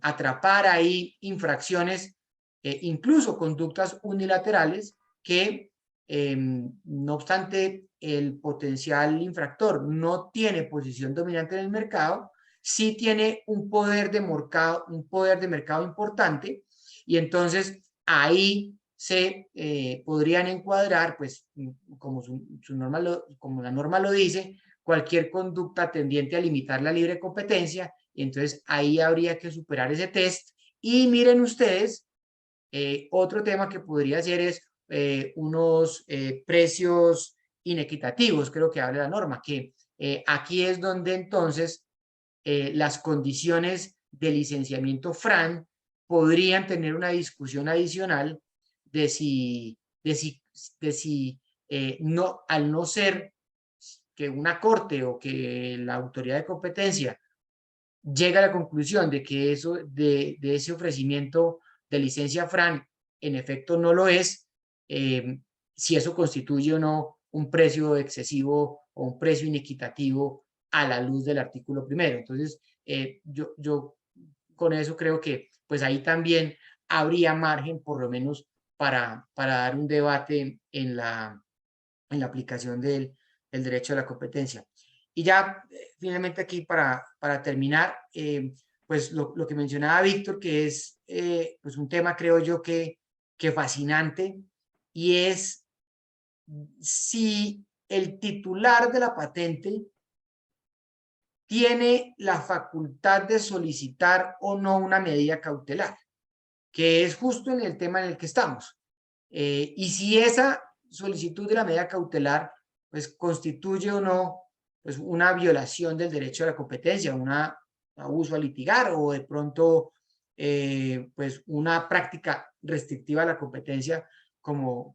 atrapar ahí infracciones, incluso conductas unilaterales que, no obstante el potencial infractor no tiene posición dominante en el mercado, sí tiene un poder de mercado importante, y entonces ahí se podrían encuadrar, pues como como la norma lo dice, cualquier conducta tendiente a limitar la libre competencia, y entonces ahí habría que superar ese test. Y miren ustedes, otro tema que podría ser es unos precios inequitativos, creo que habla la norma, que aquí es donde entonces las condiciones de licenciamiento FRAN podrían tener una discusión adicional de si no, al no ser que una corte o que la autoridad de competencia llega a la conclusión de que de ese ofrecimiento de licencia FRAN en efecto no lo es, si eso constituye o no un precio excesivo o un precio inequitativo a la luz del artículo primero. Entonces, yo con eso creo que pues ahí también habría margen, por lo menos, para dar un debate en la aplicación del derecho a la competencia. Y ya finalmente aquí para terminar, pues lo que mencionaba Víctor, que es pues un tema, creo yo, que fascinante, y es si el titular de la patente tiene la facultad de solicitar o no una medida cautelar, que es justo en el tema en el que estamos. Y si esa solicitud de la medida cautelar pues constituye o no pues una violación del derecho a la competencia, un abuso a litigar, o de pronto pues una práctica restrictiva a la competencia, como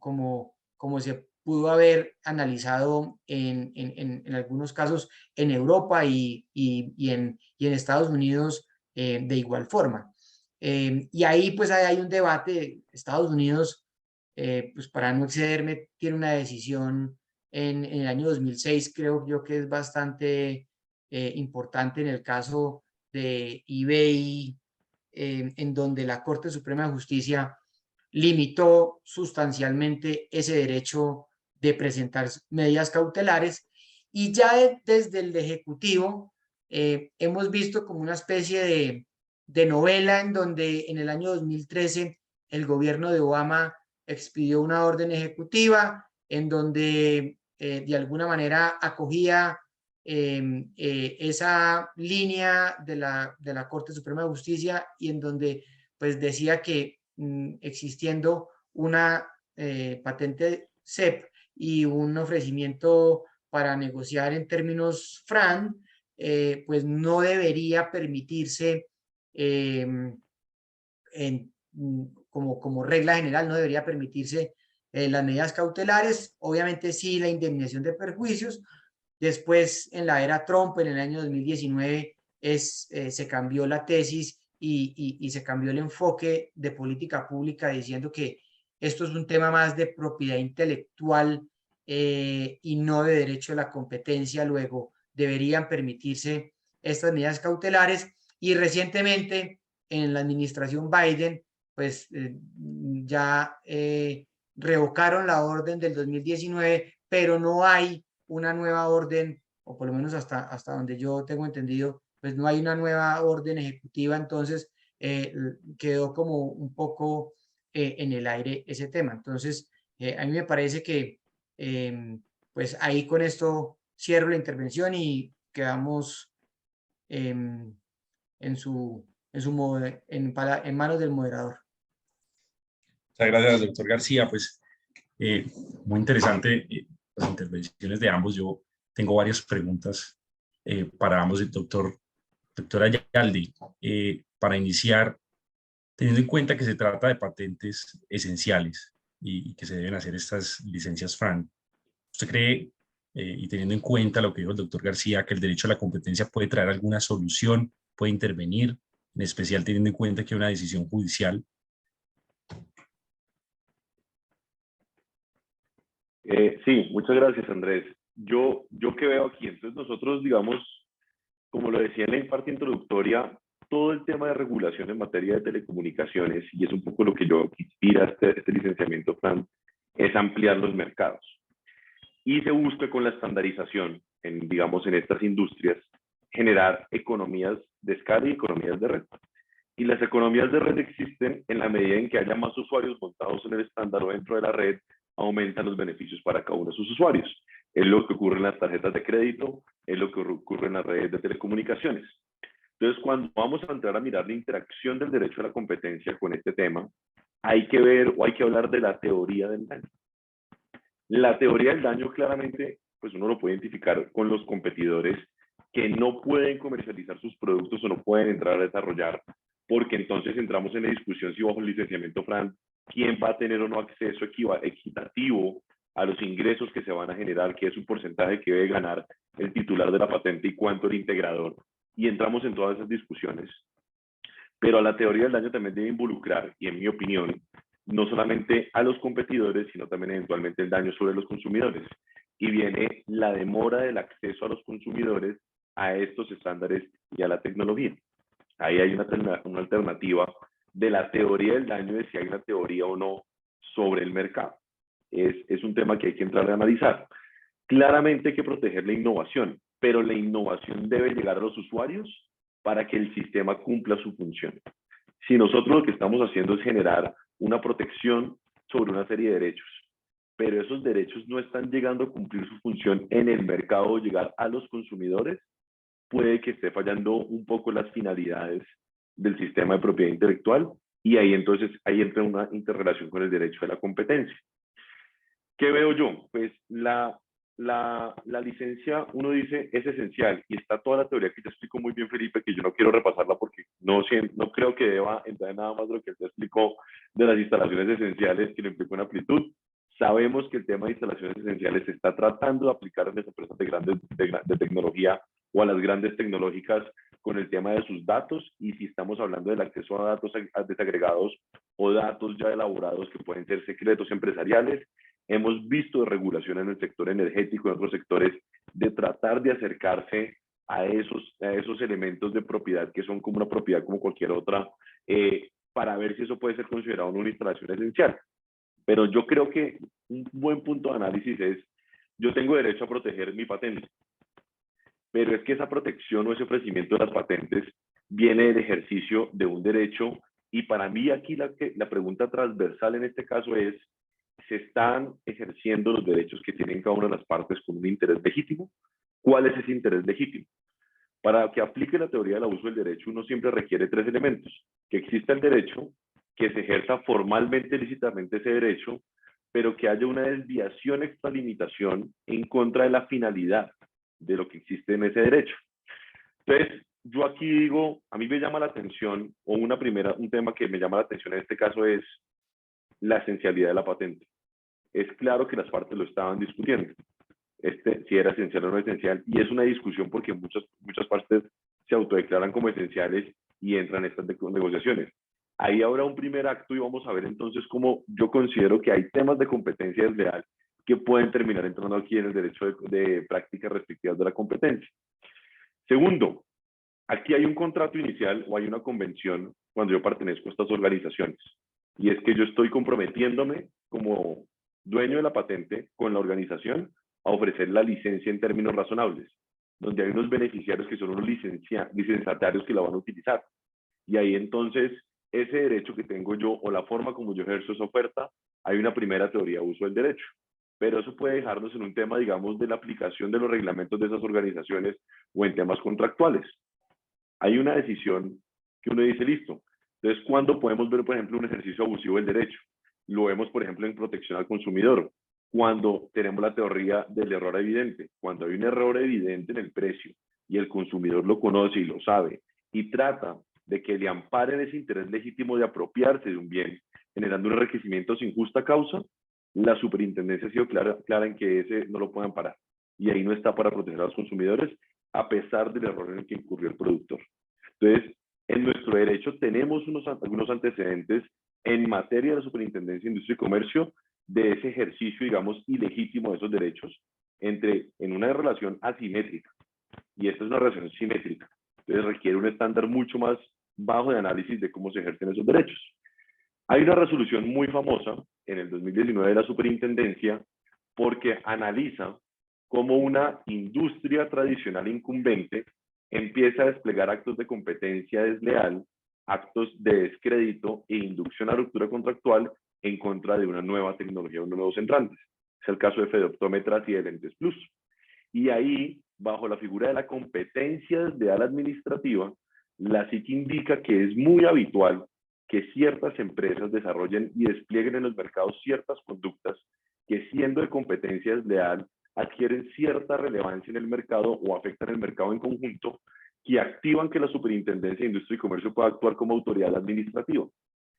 se pudo haber analizado en algunos casos en Europa y en Estados Unidos de igual forma. Y ahí pues hay un debate. Estados Unidos pues para no excederme, tiene una decisión en el año 2006, creo yo que es bastante importante en el caso de eBay, en donde la Corte Suprema de Justicia limitó sustancialmente ese derecho de presentar medidas cautelares, y ya desde el Ejecutivo hemos visto como una especie de novela en donde en el año 2013 el gobierno de Obama expidió una orden ejecutiva en donde de alguna manera acogía esa línea de la Corte Suprema de Justicia, y en donde pues decía que existiendo una patente CEP y un ofrecimiento para negociar en términos FRAN, pues no debería permitirse, como regla general, no debería permitirse las medidas cautelares. Obviamente sí, la indemnización de perjuicios. Después, en la era Trump, en el año 2019, se cambió la tesis y se cambió el enfoque de política pública, diciendo que esto es un tema más de propiedad intelectual y no de derecho a la competencia. Luego, deberían permitirse estas medidas cautelares. Y recientemente, en la administración Biden, pues ya revocaron la orden del 2019, pero no hay una nueva orden, o por lo menos hasta donde yo tengo entendido, pues no hay una nueva orden ejecutiva. Entonces quedó como un poco en el aire ese tema. Entonces a mí me parece que pues ahí con esto cierro la intervención y quedamos en manos del moderador. Muchas gracias, doctor García. Pues muy interesante las intervenciones de ambos. Yo tengo varias preguntas para ambos. Doctor Ayalde, para iniciar, teniendo en cuenta que se trata de patentes esenciales y que se deben hacer estas licencias FRAN, ¿usted cree, y teniendo en cuenta lo que dijo el doctor García, que el derecho a la competencia puede traer alguna solución, puede intervenir, en especial teniendo en cuenta que hay una decisión judicial? Sí, muchas gracias, Andrés. Yo que veo aquí, entonces nosotros, digamos, como lo decía en la parte introductoria, todo el tema de regulación en materia de telecomunicaciones, y es un poco lo que yo inspira este licenciamiento FRAN, es ampliar los mercados. Y se busca con la estandarización, digamos, en estas industrias, generar economías de escala y economías de red. Y las economías de red existen en la medida en que haya más usuarios montados en el estándar o dentro de la red, aumentan los beneficios para cada uno de sus usuarios. Es lo que ocurre en las tarjetas de crédito, es lo que ocurre en las redes de telecomunicaciones. Entonces, cuando vamos a entrar a mirar la interacción del derecho a la competencia con este tema, hay que ver o hay que hablar de la teoría del daño. La teoría del daño claramente, pues uno lo puede identificar con los competidores que no pueden comercializar sus productos o no pueden entrar a desarrollar, porque entonces entramos en la discusión si bajo el licenciamiento FRAN, quién va a tener o no acceso equitativo a los ingresos que se van a generar, qué es un porcentaje que debe ganar el titular de la patente y cuánto el integrador. Y entramos en todas esas discusiones. Pero a la teoría del daño también debe involucrar, y en mi opinión, no solamente a los competidores, sino también eventualmente el daño sobre los consumidores. Y viene la demora del acceso a los consumidores a estos estándares y a la tecnología. Ahí hay una alternativa de la teoría del daño, de si hay una teoría o no sobre el mercado. Es un tema que hay que entrar a analizar. Claramente hay que proteger la innovación, pero la innovación debe llegar a los usuarios para que el sistema cumpla su función. Si nosotros lo que estamos haciendo es generar una protección sobre una serie de derechos, pero esos derechos no están llegando a cumplir su función en el mercado o llegar a los consumidores, puede que esté fallando un poco las finalidades del sistema de propiedad intelectual, y ahí entonces ahí entra una interrelación con el derecho a la competencia. ¿Qué veo yo? Pues la licencia, uno dice, es esencial, y está toda la teoría que te explicó muy bien, Felipe, que yo no quiero repasarla porque no creo que deba entrar en nada más de lo que él te explicó de las instalaciones esenciales, que le implicó en amplitud. Sabemos que el tema de instalaciones esenciales se está tratando de aplicar en las empresas de tecnología o a las grandes tecnológicas con el tema de sus datos, y si estamos hablando del acceso a datos desagregados o datos ya elaborados que pueden ser secretos empresariales. Hemos visto regulación en el sector energético y en otros sectores de tratar de acercarse a esos elementos de propiedad que son como una propiedad como cualquier otra, para ver si eso puede ser considerado una instalación esencial. Pero yo creo que un buen punto de análisis es, yo tengo derecho a proteger mi patente, pero es que esa protección o ese ofrecimiento de las patentes viene del ejercicio de un derecho, y para mí aquí la pregunta transversal en este caso es, ¿se están ejerciendo los derechos que tienen cada una de las partes con un interés legítimo? ¿Cuál es ese interés legítimo? Para que aplique la teoría del abuso del derecho, uno siempre requiere 3 elementos: que exista el derecho, que se ejerza formalmente, lícitamente ese derecho, pero que haya una desviación, extralimitación en contra de la finalidad de lo que existe en ese derecho. Entonces, yo aquí digo, a mí me llama la atención, o un tema que me llama la atención en este caso es la esencialidad de la patente. Es claro que las partes lo estaban discutiendo, si era esencial o no esencial, y es una discusión porque muchas partes se autodeclaran como esenciales y entran en estas negociaciones. Ahí habrá un primer acto y vamos a ver entonces cómo yo considero que hay temas de competencia desleal que pueden terminar entrando aquí en el derecho de prácticas restrictivas de la competencia. Segundo, aquí hay un contrato inicial o hay una convención cuando yo pertenezco a estas organizaciones, y es que yo estoy comprometiéndome como dueño de la patente con la organización a ofrecer la licencia en términos razonables, donde hay unos beneficiarios que son unos licenciatarios que la van a utilizar. Y ahí entonces, ese derecho que tengo yo o la forma como yo ejerzo esa oferta, hay una primera teoría de uso del derecho. Pero eso puede dejarnos en un tema, digamos, de la aplicación de los reglamentos de esas organizaciones o en temas contractuales. Hay una decisión que uno dice, listo. Entonces, ¿cuándo podemos ver, por ejemplo, un ejercicio abusivo del derecho? Lo vemos, por ejemplo, en protección al consumidor, cuando tenemos la teoría del error evidente. Cuando hay un error evidente en el precio y el consumidor lo conoce y lo sabe y trata de que le amparen ese interés legítimo de apropiarse de un bien, generando un enriquecimiento sin justa causa, la superintendencia ha sido clara en que ese no lo puede amparar. Y ahí no está para proteger a los consumidores, a pesar del error en el que incurrió el productor. Entonces, en nuestro derecho tenemos algunos antecedentes en materia de la Superintendencia de Industria y Comercio de ese ejercicio, digamos, ilegítimo de esos derechos en una relación asimétrica. Y esta es una relación simétrica. Entonces requiere un estándar mucho más bajo de análisis de cómo se ejercen esos derechos. Hay una resolución muy famosa en el 2019 de la Superintendencia porque analiza cómo una industria tradicional incumbente empieza a desplegar actos de competencia desleal, actos de descrédito e inducción a ruptura contractual en contra de una nueva tecnología, unos nuevos entrantes. Es el caso de Fedoptómetras y de Lentes Plus. Y ahí, bajo la figura de la competencia desleal administrativa, la SIC indica que es muy habitual que ciertas empresas desarrollen y desplieguen en los mercados ciertas conductas que, siendo de competencia desleal, adquieren cierta relevancia en el mercado o afectan el mercado en conjunto, que activan que la Superintendencia de Industria y Comercio pueda actuar como autoridad administrativa.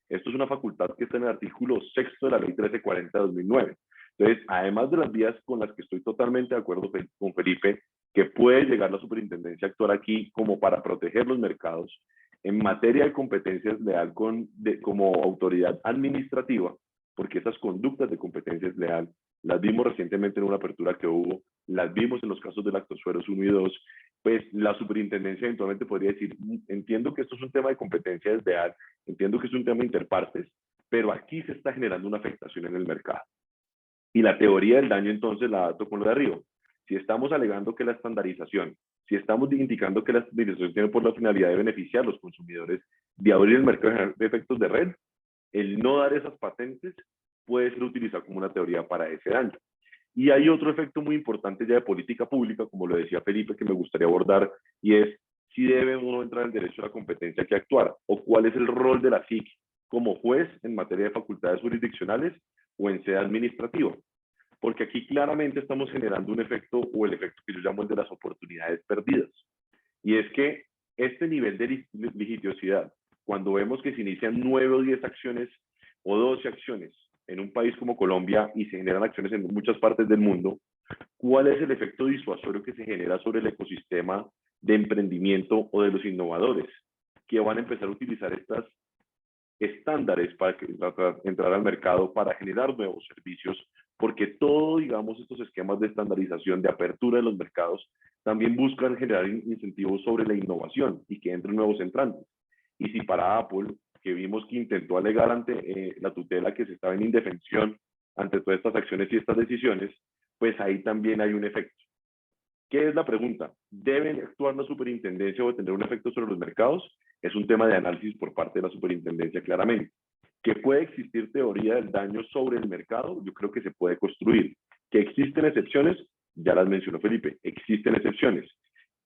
Esto es una facultad que está en el artículo 6 de la Ley 1340 de 2009. Entonces, además de las vías con las que estoy totalmente de acuerdo con Felipe, que puede llegar la superintendencia a actuar aquí como para proteger los mercados, en materia de competencia desleal como autoridad administrativa, porque esas conductas de competencia desleal las vimos recientemente en una apertura que hubo, las vimos en los casos de Lactosueros 1 y 2, pues la superintendencia eventualmente podría decir, entiendo que esto es un tema de competencia desleal, entiendo que es un tema interpartes, pero aquí se está generando una afectación en el mercado. Y la teoría del daño entonces la dato con lo de arriba. Si estamos alegando que la estandarización, si estamos indicando que la estandarización tiene por la finalidad de beneficiar a los consumidores, de abrir el mercado de efectos de red, el no dar esas patentes puede ser utilizado como una teoría para ese daño. Y hay otro efecto muy importante ya de política pública, como lo decía Felipe, que me gustaría abordar, y es si debe uno entrar en el derecho a la competencia que actuar, o cuál es el rol de la SIC como juez en materia de facultades jurisdiccionales o en sede administrativa. Porque aquí claramente estamos generando un efecto, o el efecto que yo llamo el de las oportunidades perdidas. Y es que este nivel de litigiosidad, cuando vemos que se inician 9 o 10 acciones o 12 acciones en un país como Colombia y se generan acciones en muchas partes del mundo, ¿cuál es el efecto disuasorio que se genera sobre el ecosistema de emprendimiento o de los innovadores, que van a empezar a utilizar estas estándares para entrar al mercado, para generar nuevos servicios, porque todo, digamos, estos esquemas de estandarización, de apertura de los mercados, también buscan generar incentivos sobre la innovación y que entren nuevos entrantes. Y si para Apple, que vimos que intentó alegar ante la tutela que se estaba en indefensión ante todas estas acciones y estas decisiones, pues ahí también hay un efecto. ¿Qué es la pregunta? ¿Deben actuar la superintendencia o tener un efecto sobre los mercados? Es un tema de análisis por parte de la superintendencia claramente. ¿Que puede existir teoría del daño sobre el mercado? Yo creo que se puede construir. ¿Que existen excepciones? Ya las mencionó Felipe, existen excepciones.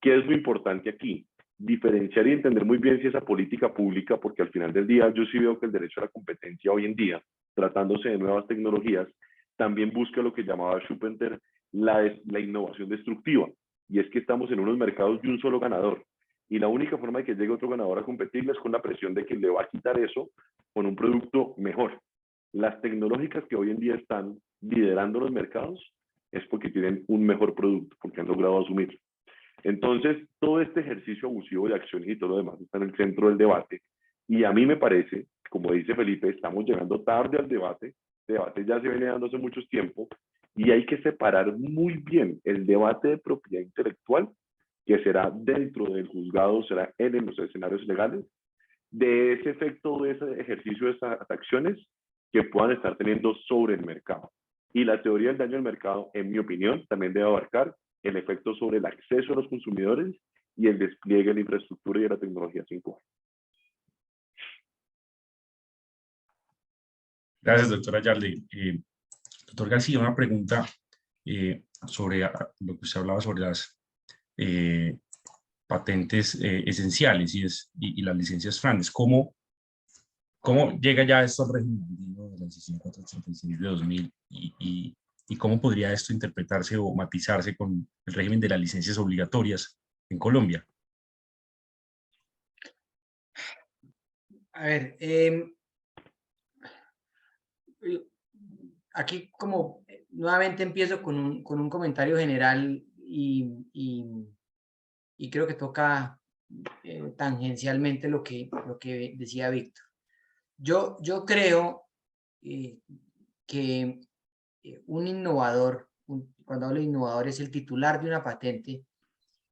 ¿Qué es lo importante aquí? Diferenciar y entender muy bien si esa política pública, porque al final del día yo sí veo que el derecho a la competencia hoy en día, tratándose de nuevas tecnologías, también busca lo que llamaba Schumpeter la innovación destructiva. Y es que estamos en unos mercados de un solo ganador. Y la única forma de que llegue otro ganador a competirle es con la presión de que le va a quitar eso con un producto mejor. Las tecnológicas que hoy en día están liderando los mercados es porque tienen un mejor producto, porque han logrado asumir. Entonces, todo este ejercicio abusivo de acciones y todo lo demás está en el centro del debate. Y a mí me parece, como dice Felipe, estamos llegando tarde al debate. El debate ya se viene dando hace mucho tiempo y hay que separar muy bien el debate de propiedad intelectual, que será dentro del juzgado, será en los escenarios legales, de ese efecto, de ese ejercicio, de esas acciones que puedan estar teniendo sobre el mercado. Y la teoría del daño al mercado, en mi opinión, también debe abarcar el efecto sobre el acceso de los consumidores y el despliegue de la infraestructura y de la tecnología 5G. Gracias, doctora Yarley. Doctor García, una pregunta sobre lo que usted hablaba sobre las patentes esenciales y las licencias FRANDES. ¿Cómo llega ya esto al régimen de la decisión 486 de 2000 y cómo podría esto interpretarse o matizarse con el régimen de las licencias obligatorias en Colombia? A ver, aquí como nuevamente empiezo con un comentario general y creo que toca tangencialmente lo que decía Víctor. Yo creo que un innovador, cuando hablo de innovador, es el titular de una patente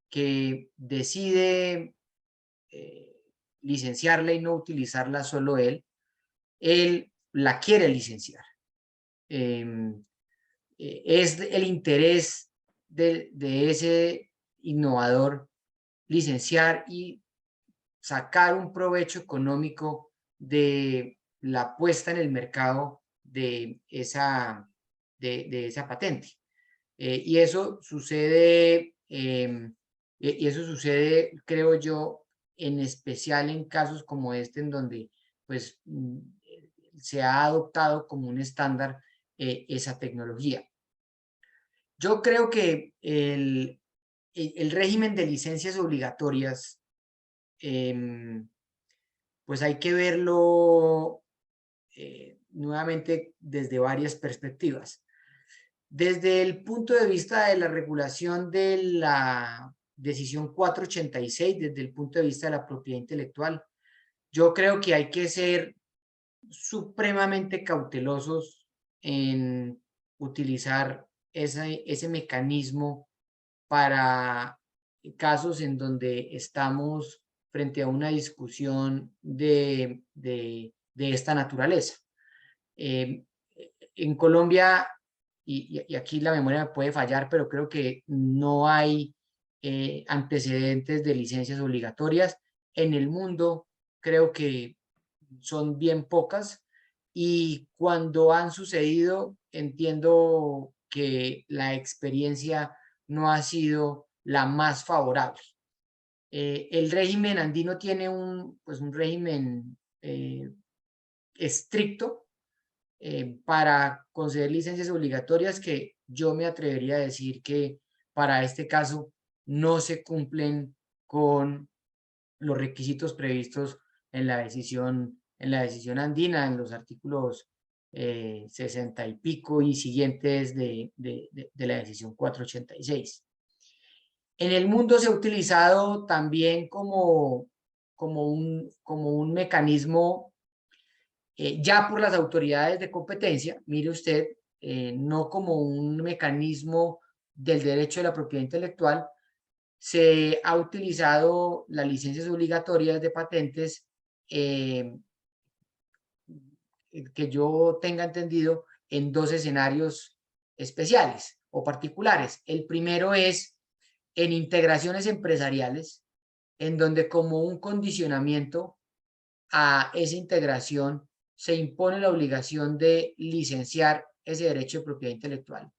que decide licenciarla y no utilizarla solo él la quiere licenciar. Es el interés de ese innovador licenciar y sacar un provecho económico de la puesta en el mercado de esa patente. Y eso sucede, creo yo, en especial en casos como este, en donde pues, se ha adoptado como un estándar esa tecnología. Yo creo que el régimen de licencias obligatorias, pues hay que verlo nuevamente desde varias perspectivas. Desde el punto de vista de la regulación de la decisión 486, desde el punto de vista de la propiedad intelectual, yo creo que hay que ser supremamente cautelosos en utilizar ese mecanismo para casos en donde estamos frente a una discusión de esta naturaleza. En Colombia, y aquí la memoria me puede fallar, pero creo que no hay antecedentes de licencias obligatorias. En el mundo creo que son bien pocas y cuando han sucedido entiendo que la experiencia no ha sido la más favorable. El régimen andino tiene un régimen estricto para conceder licencias obligatorias que yo me atrevería a decir que para este caso no se cumplen con los requisitos previstos en la decisión andina, en los artículos 60 y pico y siguientes de la decisión 486. En el mundo se ha utilizado también como un mecanismo ya por las autoridades de competencia, mire usted, no como un mecanismo del derecho de la propiedad intelectual. Se ha utilizado las licencias obligatorias de patentes, que yo tenga entendido, en dos escenarios especiales o particulares. El primero es en integraciones empresariales, en donde como un condicionamiento a esa integración se impone la obligación de licenciar ese derecho de propiedad intelectual.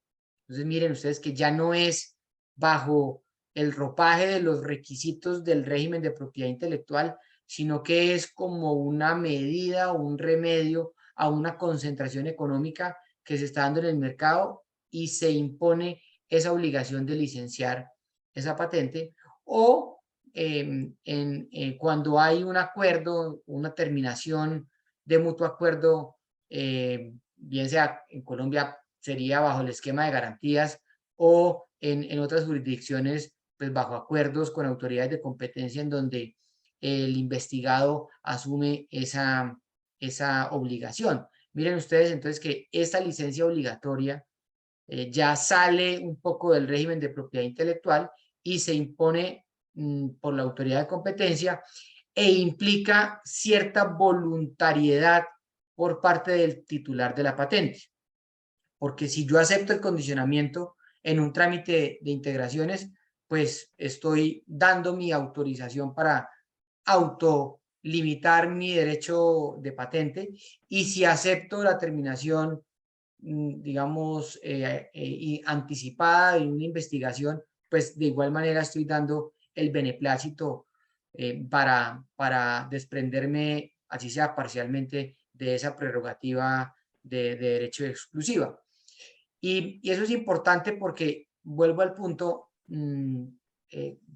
Entonces miren ustedes que ya no es bajo el ropaje de los requisitos del régimen de propiedad intelectual, sino que es como una medida o un remedio a una concentración económica que se está dando en el mercado y se impone esa obligación de licenciar esa patente. O cuando hay un acuerdo, una terminación de mutuo acuerdo, bien sea en Colombia sería bajo el esquema de garantías, o en otras jurisdicciones, pues bajo acuerdos con autoridades de competencia en donde el investigado asume esa obligación. Miren ustedes entonces que esta licencia obligatoria ya sale un poco del régimen de propiedad intelectual y se impone por la autoridad de competencia, e implica cierta voluntariedad por parte del titular de la patente. Porque si yo acepto el condicionamiento en un trámite de integraciones, pues estoy dando mi autorización para autolimitar mi derecho de patente. Y si acepto la terminación, digamos, anticipada de una investigación, pues de igual manera estoy dando el beneplácito para desprenderme, así sea parcialmente, de esa prerrogativa de derecho exclusiva. Y eso es importante porque, vuelvo al punto,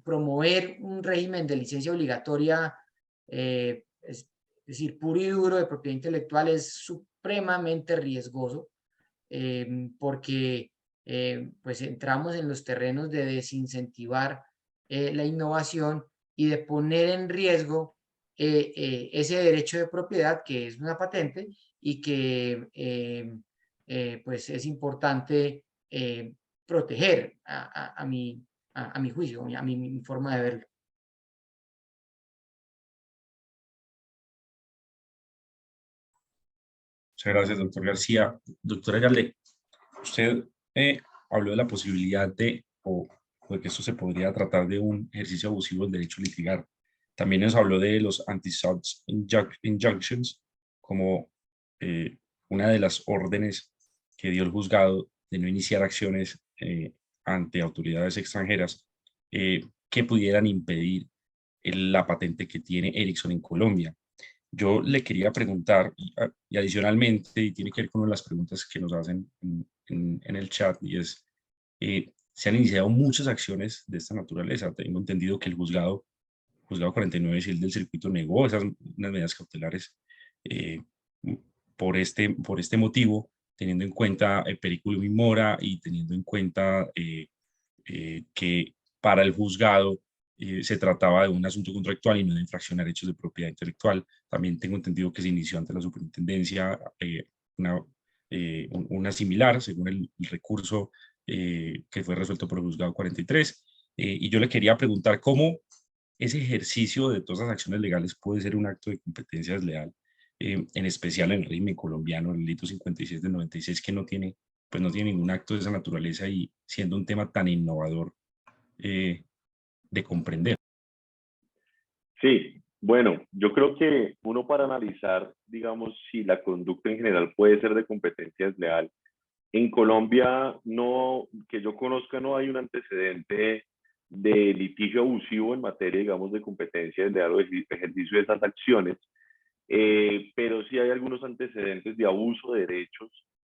promover un régimen de licencia obligatoria, es decir, puro y duro de propiedad intelectual, es supremamente riesgoso, porque pues entramos en los terrenos de desincentivar la innovación y de poner en riesgo ese derecho de propiedad que es una patente y que pues es importante proteger a mi juicio, a mi forma de verlo. Muchas gracias, doctor García. Doctora Yale, usted habló de la posibilidad o de que esto se podría tratar de un ejercicio abusivo del derecho a litigar. También nos habló de los anti-suit injunctions como una de las órdenes que dio el juzgado de no iniciar acciones ante autoridades extranjeras que pudieran impedir la patente que tiene Ericsson en Colombia. Yo le quería preguntar, y adicionalmente, y tiene que ver con una de las preguntas que nos hacen en el chat, y es, se han iniciado muchas acciones de esta naturaleza. Tengo entendido que el juzgado 49 Civil del Circuito negó esas unas medidas cautelares eh, por este motivo, teniendo en cuenta el periculum in mora y teniendo en cuenta que para el juzgado se trataba de un asunto contractual y no de infracción a derechos de propiedad intelectual. También tengo entendido que se inició ante la superintendencia una similar, según el recurso que fue resuelto por el juzgado 43. Y yo le quería preguntar cómo ese ejercicio de todas las acciones legales puede ser un acto de competencia desleal, en especial en el régimen colombiano, el delito 56 del 96, que no tiene, pues no tiene ningún acto de esa naturaleza y siendo un tema tan innovador de comprender. Sí, bueno, yo creo que uno para analizar, digamos, si la conducta en general puede ser de competencia desleal, en Colombia no, que yo conozca, no hay un antecedente de litigio abusivo en materia, digamos, de competencia desleal o de ejercicio de esas acciones, pero sí hay algunos antecedentes de abuso de derechos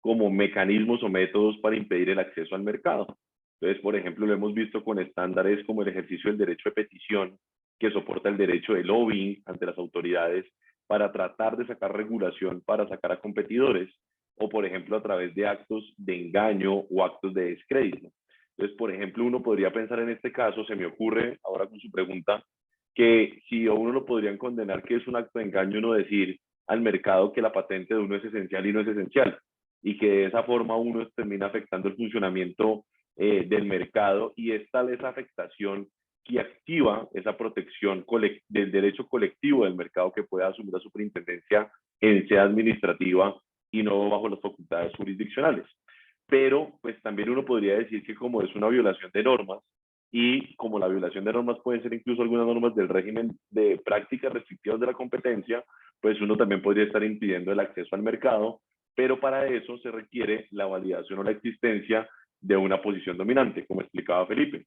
como mecanismos o métodos para impedir el acceso al mercado. Entonces, por ejemplo, lo hemos visto con estándares como el ejercicio del derecho de petición, que soporta el derecho de lobbying ante las autoridades para tratar de sacar regulación para sacar a competidores, o por ejemplo a través de actos de engaño o actos de descrédito. Entonces, por ejemplo, uno podría pensar en este caso, se me ocurre ahora con su pregunta, que si a uno lo podrían condenar que es un acto de engaño uno decir al mercado que la patente de uno es esencial y no es esencial, y que de esa forma uno termina afectando el funcionamiento del mercado, y es tal esa afectación que activa esa protección del derecho colectivo del mercado que pueda asumir la superintendencia en sede administrativa y no bajo las facultades jurisdiccionales. Pero pues también uno podría decir que como es una violación de normas, y como la violación de normas pueden ser incluso algunas normas del régimen de prácticas restrictivas de la competencia, pues uno también podría estar impidiendo el acceso al mercado, pero para eso se requiere la validación o la existencia de una posición dominante, como explicaba Felipe.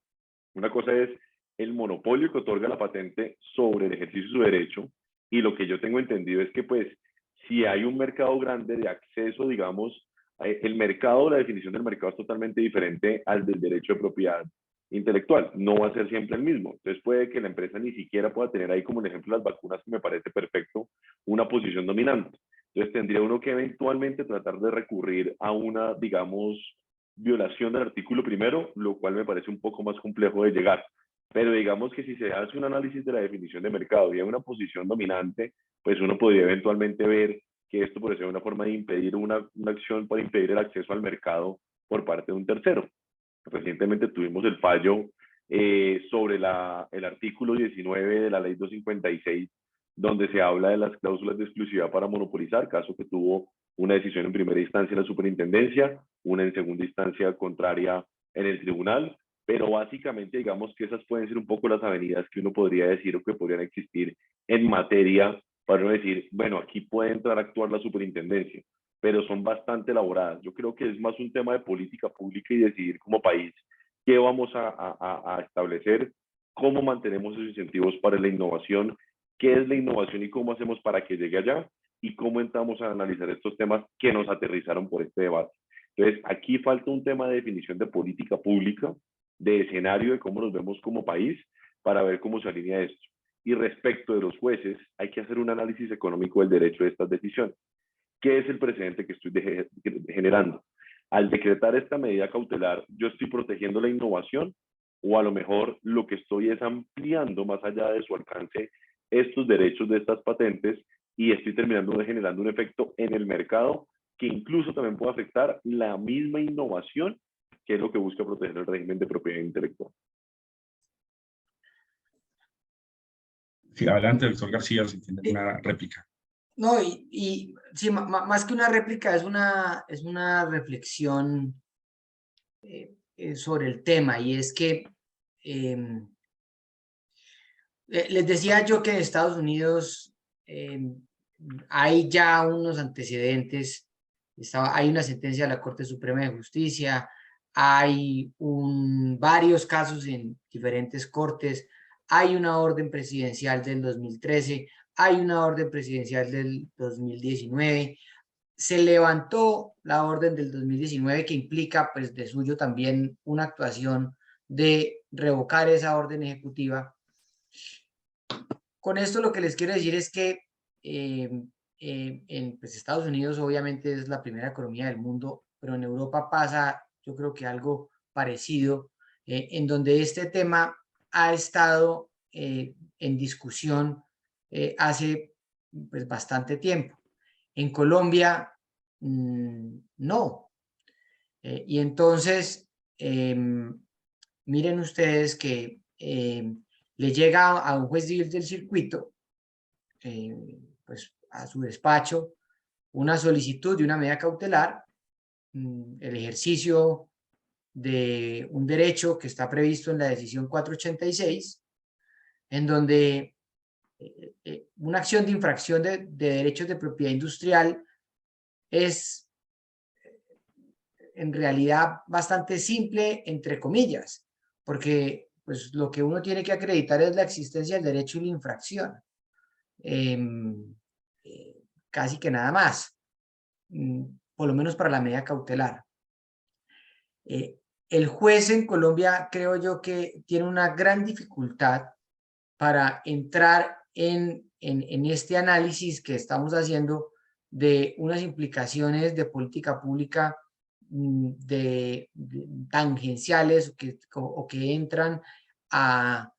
Una cosa es el monopolio que otorga la patente sobre el ejercicio de su derecho, y lo que yo tengo entendido es que pues si hay un mercado grande de acceso, digamos, el mercado, la definición del mercado es totalmente diferente al del derecho de propiedad intelectual, no va a ser siempre el mismo. Entonces puede que la empresa ni siquiera pueda tener ahí, como el ejemplo de las vacunas, que me parece perfecto, una posición dominante. Entonces tendría uno que eventualmente tratar de recurrir a una, digamos, violación del artículo primero, lo cual me parece un poco más complejo de llegar. Pero digamos que si se hace un análisis de la definición de mercado y hay una posición dominante, pues uno podría eventualmente ver que esto puede ser una forma de impedir una acción para impedir el acceso al mercado por parte de un tercero. Recientemente tuvimos el fallo sobre el artículo 19 de la ley 256, donde se habla de las cláusulas de exclusividad para monopolizar, caso que tuvo una decisión en primera instancia en la superintendencia, una en segunda instancia contraria en el tribunal, pero básicamente digamos que esas pueden ser un poco las avenidas que uno podría decir o que podrían existir en materia para no decir, bueno, aquí puede entrar a actuar la superintendencia, pero son bastante elaboradas. Yo creo que es más un tema de política pública y decidir como país qué vamos a establecer, cómo mantenemos esos incentivos para la innovación, qué es la innovación y cómo hacemos para que llegue allá, y cómo entramos a analizar estos temas que nos aterrizaron por este debate. Entonces, aquí falta un tema de definición de política pública, de escenario de cómo nos vemos como país, para ver cómo se alinea esto. Y respecto de los jueces, hay que hacer un análisis económico del derecho de estas decisiones. ¿Qué es el precedente que estoy generando? Al decretar esta medida cautelar, ¿yo estoy protegiendo la innovación, o a lo mejor lo que estoy es ampliando más allá de su alcance estos derechos de estas patentes, y estoy terminando generando un efecto en el mercado que incluso también puede afectar la misma innovación, que es lo que busca proteger el régimen de propiedad intelectual? Sí, adelante, doctor García, si tiene una réplica. No, y sí, más que una réplica, es una reflexión sobre el tema, y es que les decía yo que en Estados Unidos hay ya unos antecedentes. Hay una sentencia de la Corte Suprema de Justicia, hay varios casos en diferentes cortes, hay una orden presidencial del 2013, hay una orden presidencial del 2019, se levantó la orden del 2019 que implica pues de suyo también una actuación de revocar esa orden ejecutiva. Con esto lo que les quiero decir es que en pues, Estados Unidos obviamente es la primera economía del mundo, pero en Europa pasa, yo creo que algo parecido, en donde este tema ha estado en discusión hace pues, bastante tiempo. En Colombia, no. Y entonces, miren ustedes que le llega a un juez del circuito, pues a su despacho, una solicitud de una medida cautelar, el ejercicio de un derecho que está previsto en la decisión 486, en donde una acción de infracción de derechos de propiedad industrial es en realidad bastante simple, entre comillas, porque pues, lo que uno tiene que acreditar es la existencia del derecho y la infracción. Casi que nada más, por lo menos para la medida cautelar. El juez en Colombia creo yo que tiene una gran dificultad para entrar en este análisis que estamos haciendo de unas implicaciones de política pública tangenciales o que entran a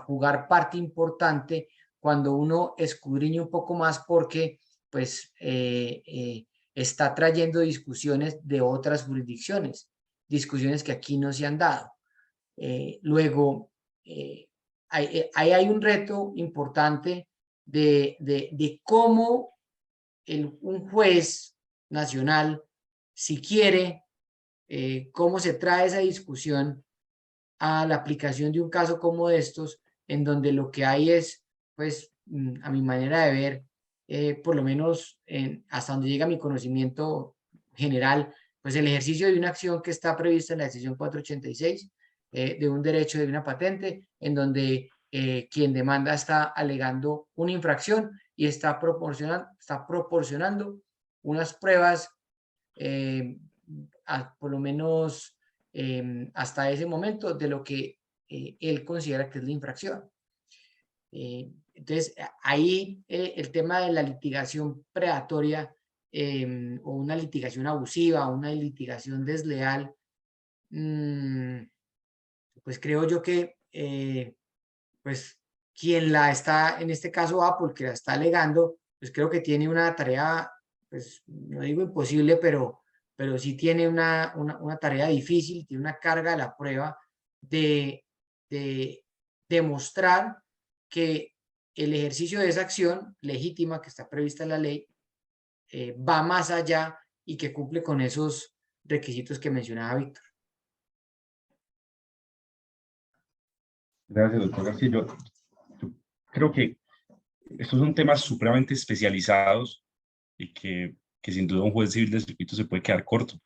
jugar parte importante cuando uno escudriña un poco más, porque pues está trayendo discusiones de otras jurisdicciones, discusiones que aquí no se han dado. Luego, ahí hay un reto importante de cómo un juez nacional, si quiere, cómo se trae esa discusión a la aplicación de un caso como estos, en donde lo que hay es, pues, a mi manera de ver, por lo menos hasta donde llega mi conocimiento general, pues el ejercicio de una acción que está prevista en la decisión 486, de un derecho de una patente, en donde quien demanda está alegando una infracción y está proporcionando unas pruebas, por lo menos hasta ese momento, de lo que él considera que es la infracción. Entonces, ahí el tema de la litigación predatoria o una litigación abusiva, una litigación desleal, pues creo yo que pues quien la está, en este caso Apple, que la está alegando, pues creo que tiene una tarea, pues no digo imposible, pero sí tiene una tarea difícil, tiene una carga de la prueba de demostrar que el ejercicio de esa acción legítima que está prevista en la ley va más allá y que cumple con esos requisitos que mencionaba Víctor. Gracias, doctor García. Yo creo que estos son temas supremamente especializados y que sin duda un juez civil de circuito se puede quedar corto.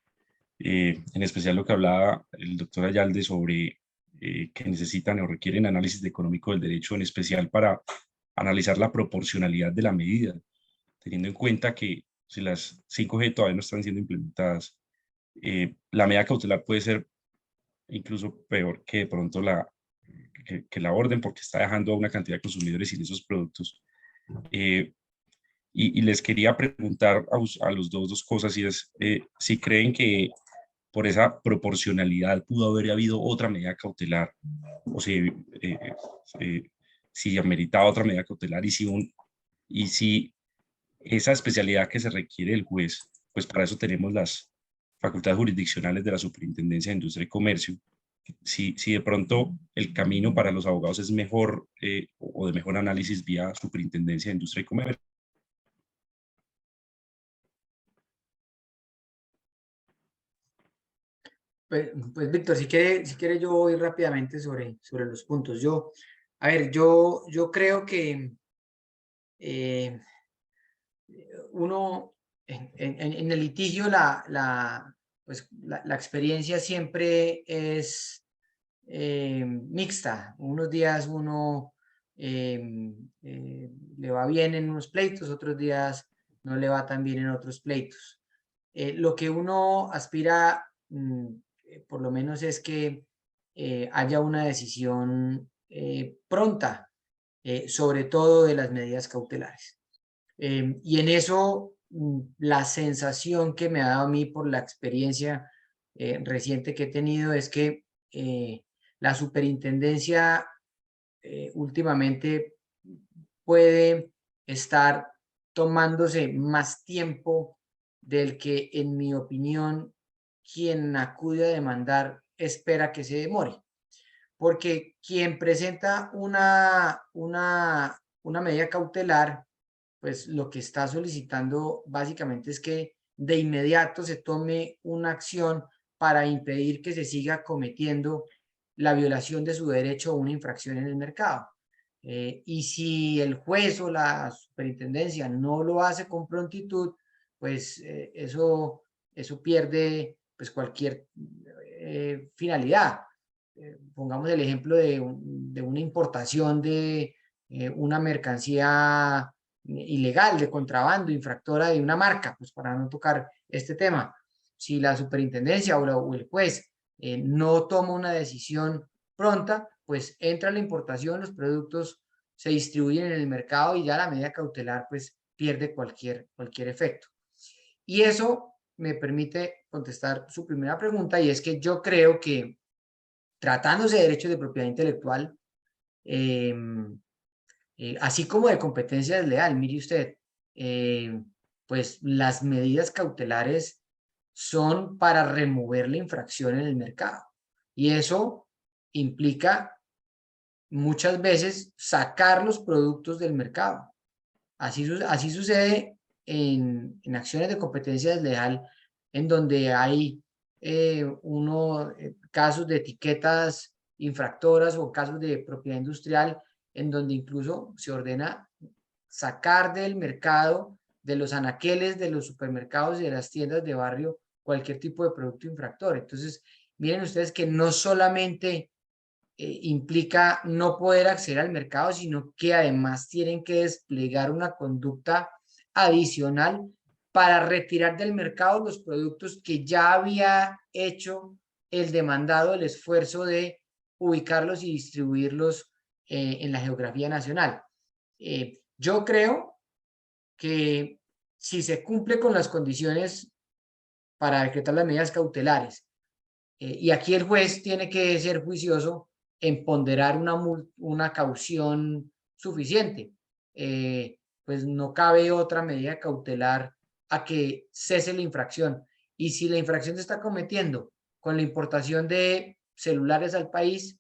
En especial lo que hablaba el doctor Ayalde sobre que necesitan o requieren análisis económico del derecho, en especial para analizar la proporcionalidad de la medida, teniendo en cuenta que si las 5G todavía no están siendo implementadas, la medida cautelar puede ser incluso peor que de pronto que la orden, porque está dejando a una cantidad de consumidores sin esos productos. Y les quería preguntar a los dos cosas, y es si creen que por esa proporcionalidad pudo haber habido otra medida cautelar, o si ameritaba otra medida cautelar, y si esa especialidad que se requiere del juez, pues para eso tenemos las facultades jurisdiccionales de la Superintendencia de Industria y Comercio. Si de pronto el camino para los abogados es mejor o de mejor análisis vía Superintendencia de Industria y Comercio. Pues Víctor, si quiere yo voy rápidamente sobre los puntos. Yo creo que uno en el litigio pues la experiencia siempre es mixta. Unos días uno le va bien en unos pleitos, otros días no le va tan bien en otros pleitos. Lo que uno aspira, por lo menos, es que haya una decisión pronta, sobre todo de las medidas cautelares. Y en eso, la sensación que me ha dado a mí por la experiencia reciente que he tenido es que la superintendencia últimamente puede estar tomándose más tiempo del que, en mi opinión, quien acude a demandar espera que se demore. Porque quien presenta una medida cautelar, pues lo que está solicitando básicamente es que de inmediato se tome una acción para impedir que se siga cometiendo la violación de su derecho o una infracción en el mercado. Y si el juez o la superintendencia no lo hace con prontitud, pues eso pierde pues cualquier finalidad. Pongamos el ejemplo de una importación de una mercancía ilegal, de contrabando, infractora de una marca, pues para no tocar este tema. Si la superintendencia o el juez no toma una decisión pronta, pues entra la importación, los productos se distribuyen en el mercado y ya la medida cautelar pues pierde cualquier efecto. Y eso me permite contestar su primera pregunta, y es que yo creo que tratándose de derechos de propiedad intelectual, así como de competencia desleal, mire usted, pues las medidas cautelares son para remover la infracción en el mercado. Y eso implica muchas veces sacar los productos del mercado. Así sucede en acciones de competencia desleal, en donde hay casos de etiquetas infractoras o casos de propiedad industrial, en donde incluso se ordena sacar del mercado, de los anaqueles de los supermercados y de las tiendas de barrio, cualquier tipo de producto infractor. Entonces, miren ustedes que no solamente implica no poder acceder al mercado, sino que además tienen que desplegar una conducta adicional para retirar del mercado los productos que ya había hecho el demandado, el esfuerzo de ubicarlos y distribuirlos en la geografía nacional. Yo creo que si se cumple con las condiciones para decretar las medidas cautelares, y aquí el juez tiene que ser juicioso en ponderar una caución suficiente, pues no cabe otra medida cautelar a que cese la infracción. Y si la infracción se está cometiendo con la importación de celulares al país,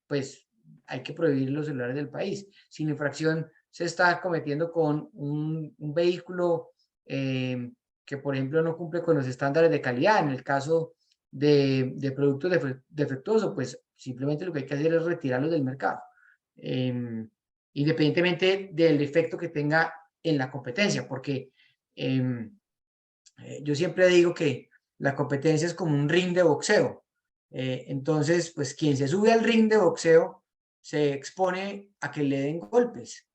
pues hay que prohibir los celulares del país. Si la infracción se está cometiendo con un vehículo que, por ejemplo, no cumple con los estándares de calidad, en el caso de productos defectuosos, pues simplemente lo que hay que hacer es retirarlos del mercado, independientemente del efecto que tenga en la competencia, porque yo siempre digo que la competencia es como un ring de boxeo. Entonces, pues quien se sube al ring de boxeo se expone a que le den golpes.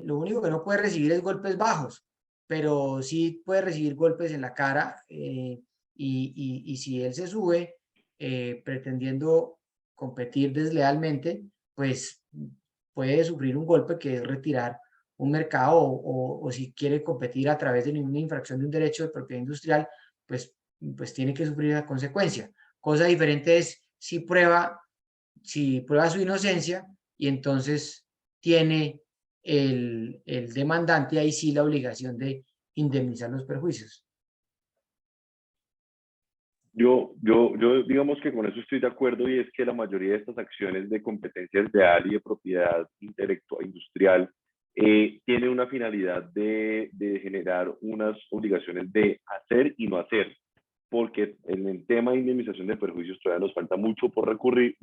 Lo único que no puede recibir es golpes bajos, pero sí puede recibir golpes en la cara, y si él se sube pretendiendo competir deslealmente, pues puede sufrir un golpe que es retirar un mercado, o si quiere competir a través de una infracción de un derecho de propiedad industrial, pues tiene que sufrir la consecuencia. Cosa diferente es si prueba su inocencia, y entonces tiene el demandante ahí sí la obligación de indemnizar los perjuicios. Yo digamos que con eso estoy de acuerdo, y es que la mayoría de estas acciones de competencia desleal y de propiedad intelectual industrial tiene una finalidad de generar unas obligaciones de hacer y no hacer, porque en el tema de indemnización de perjuicios todavía nos falta mucho por recorrer,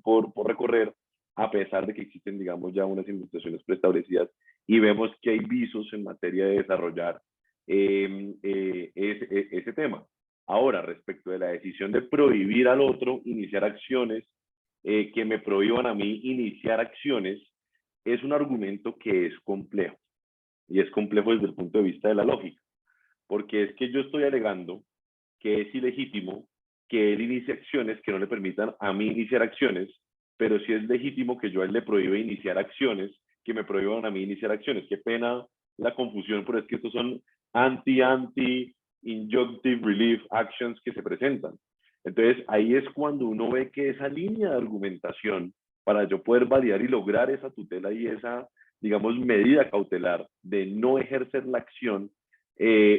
a pesar de que existen, digamos, ya unas investigaciones preestablecidas, y vemos que hay visos en materia de desarrollar ese tema. Ahora, respecto de la decisión de prohibir al otro iniciar acciones, que me prohíban a mí iniciar acciones, es un argumento que es complejo, y es complejo desde el punto de vista de la lógica, porque es que yo estoy alegando que es ilegítimo que él inicie acciones que no le permitan a mí iniciar acciones, pero sí es legítimo que yo a él le prohíbe iniciar acciones que me prohíban a mí iniciar acciones. Qué pena la confusión, pero es que estos son anti-injunctive relief actions que se presentan. Entonces, ahí es cuando uno ve que esa línea de argumentación, para yo poder validar y lograr esa tutela y esa, digamos, medida cautelar de no ejercer la acción,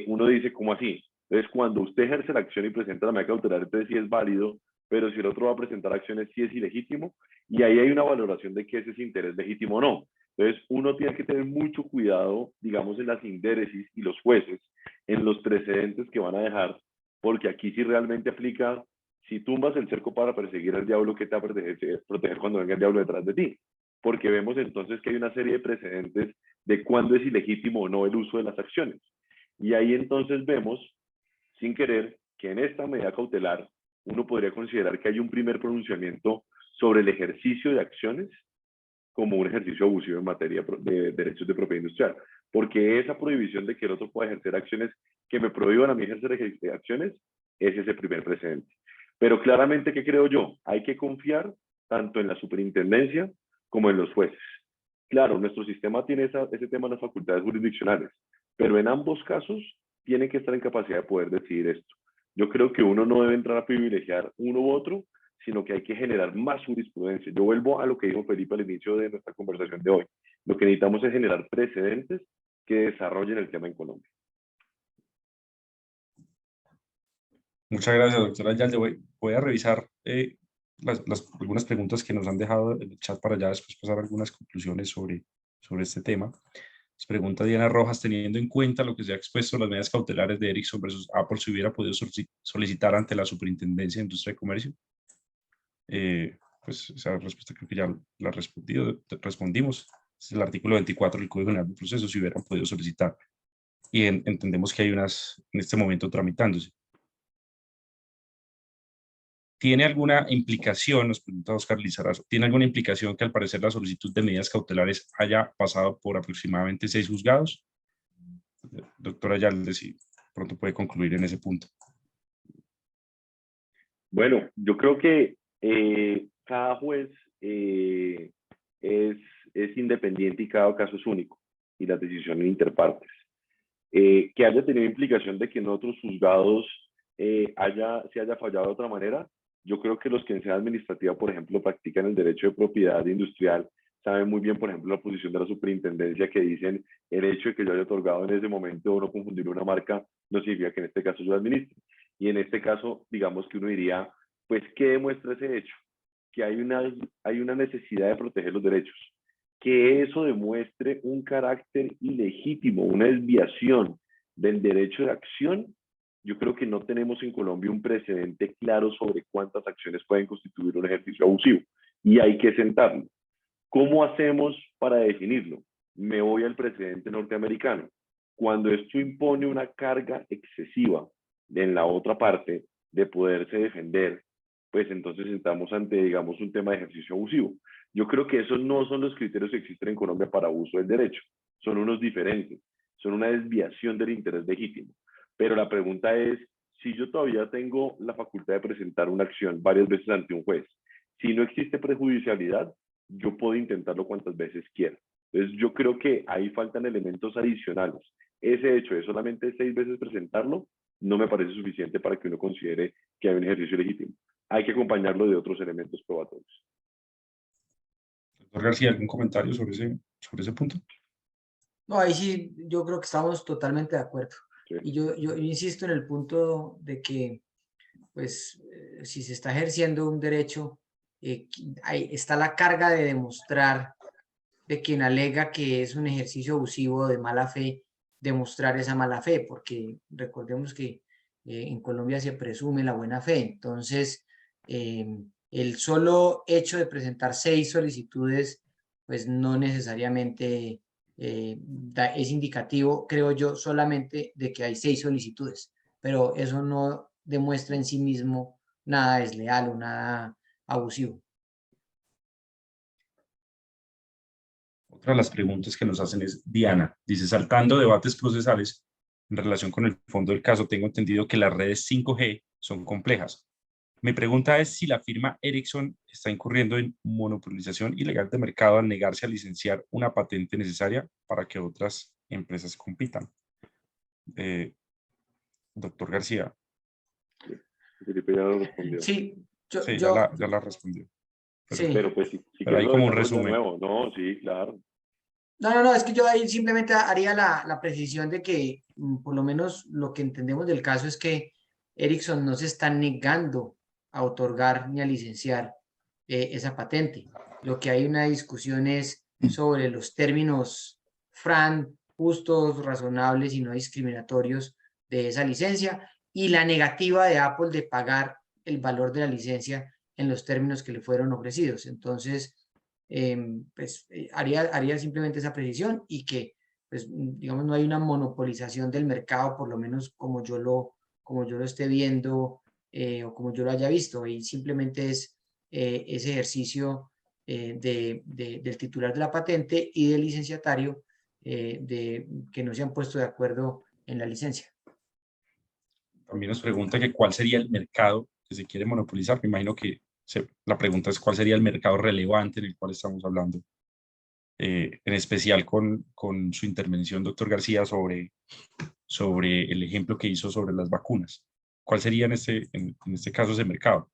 uno dice, ¿cómo así? Entonces, cuando usted ejerce la acción y presenta la medida cautelar, entonces sí es válido, pero si el otro va a presentar acciones, sí es ilegítimo, y ahí hay una valoración de que ese es interés legítimo o no. Entonces, uno tiene que tener mucho cuidado, digamos, en las indéresis y los jueces, en los precedentes que van a dejar, porque aquí sí realmente aplica, si tumbas el cerco para perseguir al diablo, ¿qué te va a proteger cuando venga el diablo detrás de ti? Porque vemos entonces que hay una serie de precedentes de cuándo es ilegítimo o no el uso de las acciones. Y ahí entonces vemos, sin querer, que en esta medida cautelar uno podría considerar que hay un primer pronunciamiento sobre el ejercicio de acciones como un ejercicio abusivo en materia de derechos de propiedad industrial, porque esa prohibición de que el otro pueda ejercer acciones que me prohíban a mí ejercer acciones es ese primer precedente. Pero claramente, ¿qué creo yo? Hay que confiar tanto en la superintendencia como en los jueces. Claro, nuestro sistema tiene ese tema de las facultades jurisdiccionales, pero en ambos casos tiene que estar en capacidad de poder decidir esto. Yo creo que uno no debe entrar a privilegiar uno u otro, sino que hay que generar más jurisprudencia. Yo vuelvo a lo que dijo Felipe al inicio de nuestra conversación de hoy. Lo que necesitamos es generar precedentes que desarrollen el tema en Colombia. Muchas gracias, doctora Ayalde. Voy a revisar algunas preguntas que nos han dejado en el chat para ya después pasar algunas conclusiones sobre este tema. Nos pregunta Diana Rojas: teniendo en cuenta lo que se ha expuesto, las medidas cautelares de Ericsson versus Apple, ¿se hubiera podido solicitar ante la Superintendencia de Industria y Comercio? Pues esa respuesta creo que ya la respondimos. Es el artículo 24 del Código General de Procesos, si hubieran podido solicitar. Y entendemos que hay unas en este momento tramitándose. ¿Tiene alguna implicación, nos pregunta Oscar Lizarazo, ¿tiene alguna implicación que al parecer la solicitud de medidas cautelares haya pasado por aproximadamente 6 juzgados? Doctora Ayalde, si pronto puede concluir en ese punto. Bueno, yo creo que cada juez es independiente y cada caso es único, y las decisiones interpartes. Que haya tenido implicación de que en otros juzgados se haya fallado de otra manera. Yo creo que los que en sede administrativa, por ejemplo, practican el derecho de propiedad industrial, saben muy bien, por ejemplo, la posición de la superintendencia, que dicen el hecho de que yo haya otorgado en ese momento o no confundir una marca no significa que en este caso yo administre. Y en este caso, digamos que uno diría, pues, ¿qué demuestra ese hecho? Que hay una necesidad de proteger los derechos. Que eso demuestre un carácter ilegítimo, una desviación del derecho de acción. Yo creo que no tenemos en Colombia un precedente claro sobre cuántas acciones pueden constituir un ejercicio abusivo, y hay que sentarlo. ¿Cómo hacemos para definirlo? Me voy al precedente norteamericano. Cuando esto impone una carga excesiva en la otra parte de poderse defender, pues entonces estamos ante, digamos, un tema de ejercicio abusivo. Yo creo que esos no son los criterios que existen en Colombia para uso del derecho. Son unos diferentes. Son una desviación del interés legítimo. Pero la pregunta es, si yo todavía tengo la facultad de presentar una acción varias veces ante un juez, si no existe prejudicialidad, yo puedo intentarlo cuantas veces quiera. Entonces, yo creo que ahí faltan elementos adicionales. Ese hecho de solamente 6 veces presentarlo no me parece suficiente para que uno considere que hay un ejercicio legítimo. Hay que acompañarlo de otros elementos probatorios. Doctor García, ¿algún comentario sobre ese punto? No, ahí sí, yo creo que estamos totalmente de acuerdo. Sí. Y yo insisto en el punto de que, pues, si se está ejerciendo un derecho, ahí está la carga de demostrar, de quien alega que es un ejercicio abusivo de mala fe, demostrar esa mala fe, porque recordemos que en Colombia se presume la buena fe. Entonces, el solo hecho de presentar 6 solicitudes, pues no necesariamente es indicativo, creo yo, solamente de que hay 6 solicitudes, pero eso no demuestra en sí mismo nada desleal o nada abusivo. Otra de las preguntas que nos hacen es Diana. Dice, saltando debates procesales, en relación con el fondo del caso, tengo entendido que las redes 5G son complejas. Mi pregunta es si la firma Ericsson está incurriendo en monopolización ilegal de mercado al negarse a licenciar una patente necesaria para que otras empresas compitan. Doctor García. Felipe ya lo respondió. Sí, ya la respondió. Sí. Pero pues si Pero hay como un resumen. de nuevo. No, sí, claro. No, es que yo ahí simplemente haría la precisión de que por lo menos lo que entendemos del caso es que Ericsson no se está negando a otorgar ni a licenciar esa patente. Lo que hay una discusión es sobre los términos FRAN, justos, razonables y no discriminatorios de esa licencia, y la negativa de Apple de pagar el valor de la licencia en los términos que le fueron ofrecidos. Entonces, haría simplemente esa precisión, y que, pues, digamos, no hay una monopolización del mercado, por lo menos como yo lo esté viendo o como yo lo haya visto, y simplemente es ese ejercicio del titular de la patente y del licenciatario que no se han puesto de acuerdo en la licencia. También nos pregunta que cuál sería el mercado que se quiere monopolizar. Me imagino que la pregunta es cuál sería el mercado relevante en el cual estamos hablando. En especial con su intervención, doctor García, sobre el ejemplo que hizo sobre las vacunas. ¿Cuál sería en este caso ese mercado?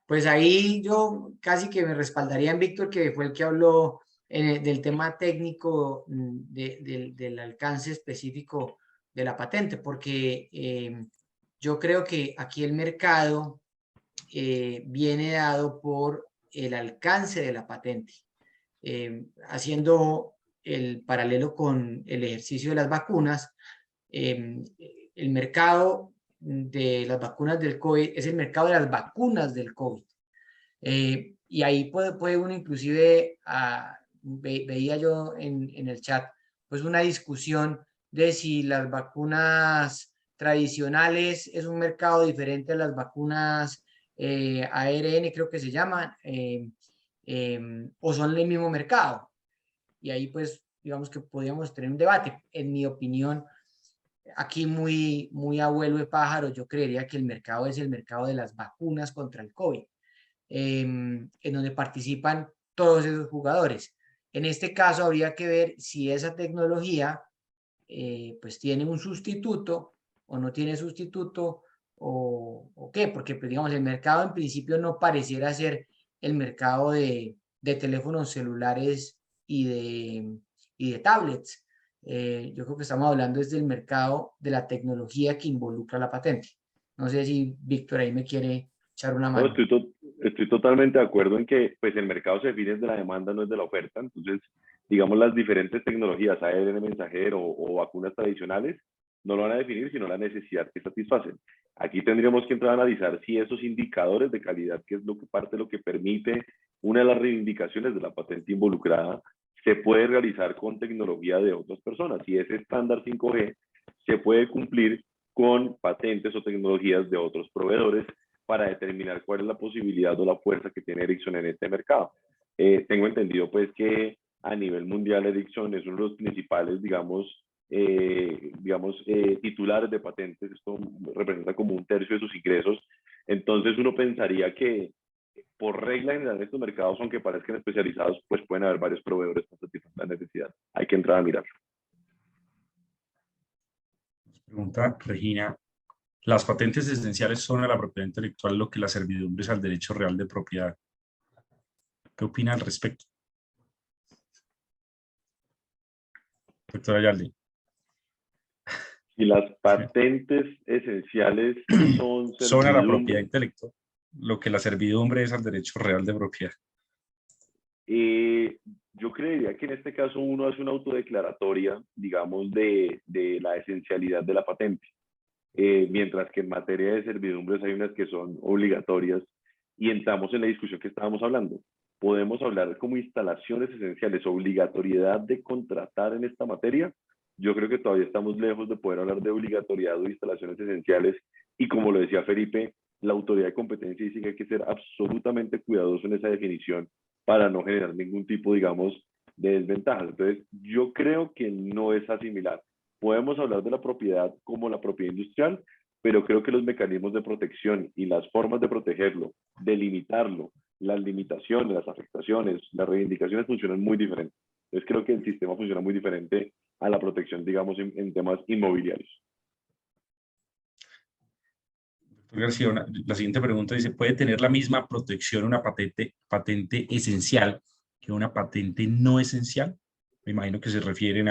Pues ahí yo casi que me respaldaría en Víctor, que fue el que habló del tema técnico del alcance específico de la patente, porque yo creo que aquí el mercado viene dado por el alcance de la patente. Haciendo el paralelo con el ejercicio de las vacunas, el mercado de las vacunas del COVID es el mercado de las vacunas del COVID. Y ahí puede uno inclusive, veía yo en el chat, pues una discusión de si las vacunas tradicionales es un mercado diferente a las vacunas ARN, creo que se llaman, o son el mismo mercado. Y ahí pues digamos que podríamos tener un debate. En mi opinión, aquí muy abuelo de pájaro, yo creería que el mercado es el mercado de las vacunas contra el COVID, en donde participan todos esos jugadores. En este caso habría que ver si esa tecnología pues tiene un sustituto o no tiene sustituto o qué, porque pues, digamos el mercado en principio no pareciera ser el mercado de teléfonos celulares y de tablets. Yo creo que estamos hablando desde el mercado de la tecnología que involucra la patente. No sé si Víctor ahí me quiere echar una No, mano. estoy totalmente de acuerdo en que pues, el mercado se define de la demanda, no es de la oferta. Entonces, digamos, las diferentes tecnologías, ARN mensajero o vacunas tradicionales, no lo van a definir, sino la necesidad que satisfacen. Aquí tendríamos que entrar a analizar si esos indicadores de calidad, que es lo que parte de lo que permite una de las reivindicaciones de la patente involucrada, se puede realizar con tecnología de otras personas. Si ese estándar 5G se puede cumplir con patentes o tecnologías de otros proveedores para determinar cuál es la posibilidad o la fuerza que tiene Ericsson en este mercado. Tengo entendido pues que a nivel mundial Ericsson es uno de los principales, titulares de patentes. Esto representa como un tercio de sus ingresos. Entonces uno pensaría que por regla general en estos mercados, aunque parezcan especializados, pues pueden haber varios proveedores para satisfacer la necesidad. Hay que entrar a mirarlo. Pregunta Regina. Las patentes esenciales son a la propiedad intelectual lo que la servidumbre es al derecho real de propiedad. ¿Qué opina al respecto? Doctora Yaldi. Y las patentes esenciales son Son a la propiedad servidumbre. intelectual lo que la servidumbre es al derecho real de propiedad. Yo creería que en este caso uno hace una autodeclaratoria, digamos, de la esencialidad de la patente, mientras que en materia de servidumbres hay unas que son obligatorias y entramos en la discusión que estábamos hablando. Podemos hablar como instalaciones esenciales, obligatoriedad de contratar en esta materia. Yo creo que todavía estamos lejos de poder hablar de obligatoriedad o instalaciones esenciales y como lo decía Felipe, la autoridad de competencia dice que hay que ser absolutamente cuidadoso en esa definición para no generar ningún tipo, digamos, de desventajas. Entonces, yo creo que no es asimilar. Podemos hablar de la propiedad como la propiedad industrial, pero creo que los mecanismos de protección y las formas de protegerlo, de limitarlo, las limitaciones, las afectaciones, las reivindicaciones funcionan muy diferentes. Entonces, creo que el sistema funciona muy diferente a la protección, digamos, en temas inmobiliarios. García, la siguiente pregunta dice, ¿puede tener la misma protección una patente esencial que una patente no esencial? Me imagino que se refieren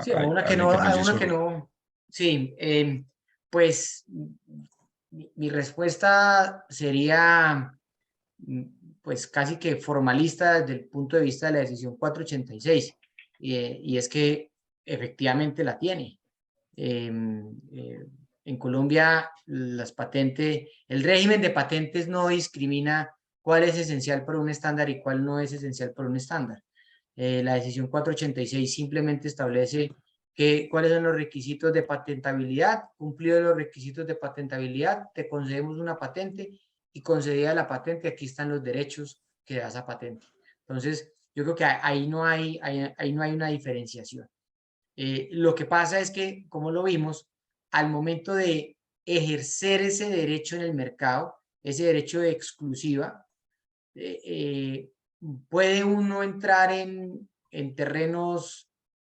Sí, a una a que la no, a una intervención que sobre... no. Sí, pues mi respuesta sería pues casi que formalista desde el punto de vista de la decisión 486, y es que efectivamente la tiene. En Colombia las patentes, el régimen de patentes no discrimina cuál es esencial para un estándar y cuál no es esencial para un estándar. La decisión 486 simplemente establece cuáles son los requisitos de patentabilidad. Cumplidos los requisitos de patentabilidad, te concedemos una patente y concedida la patente, aquí están los derechos que da esa patente. Entonces, yo creo que ahí no hay una diferenciación. Lo que pasa es que, como lo vimos, al momento de ejercer ese derecho en el mercado, ese derecho de exclusiva, puede uno entrar en terrenos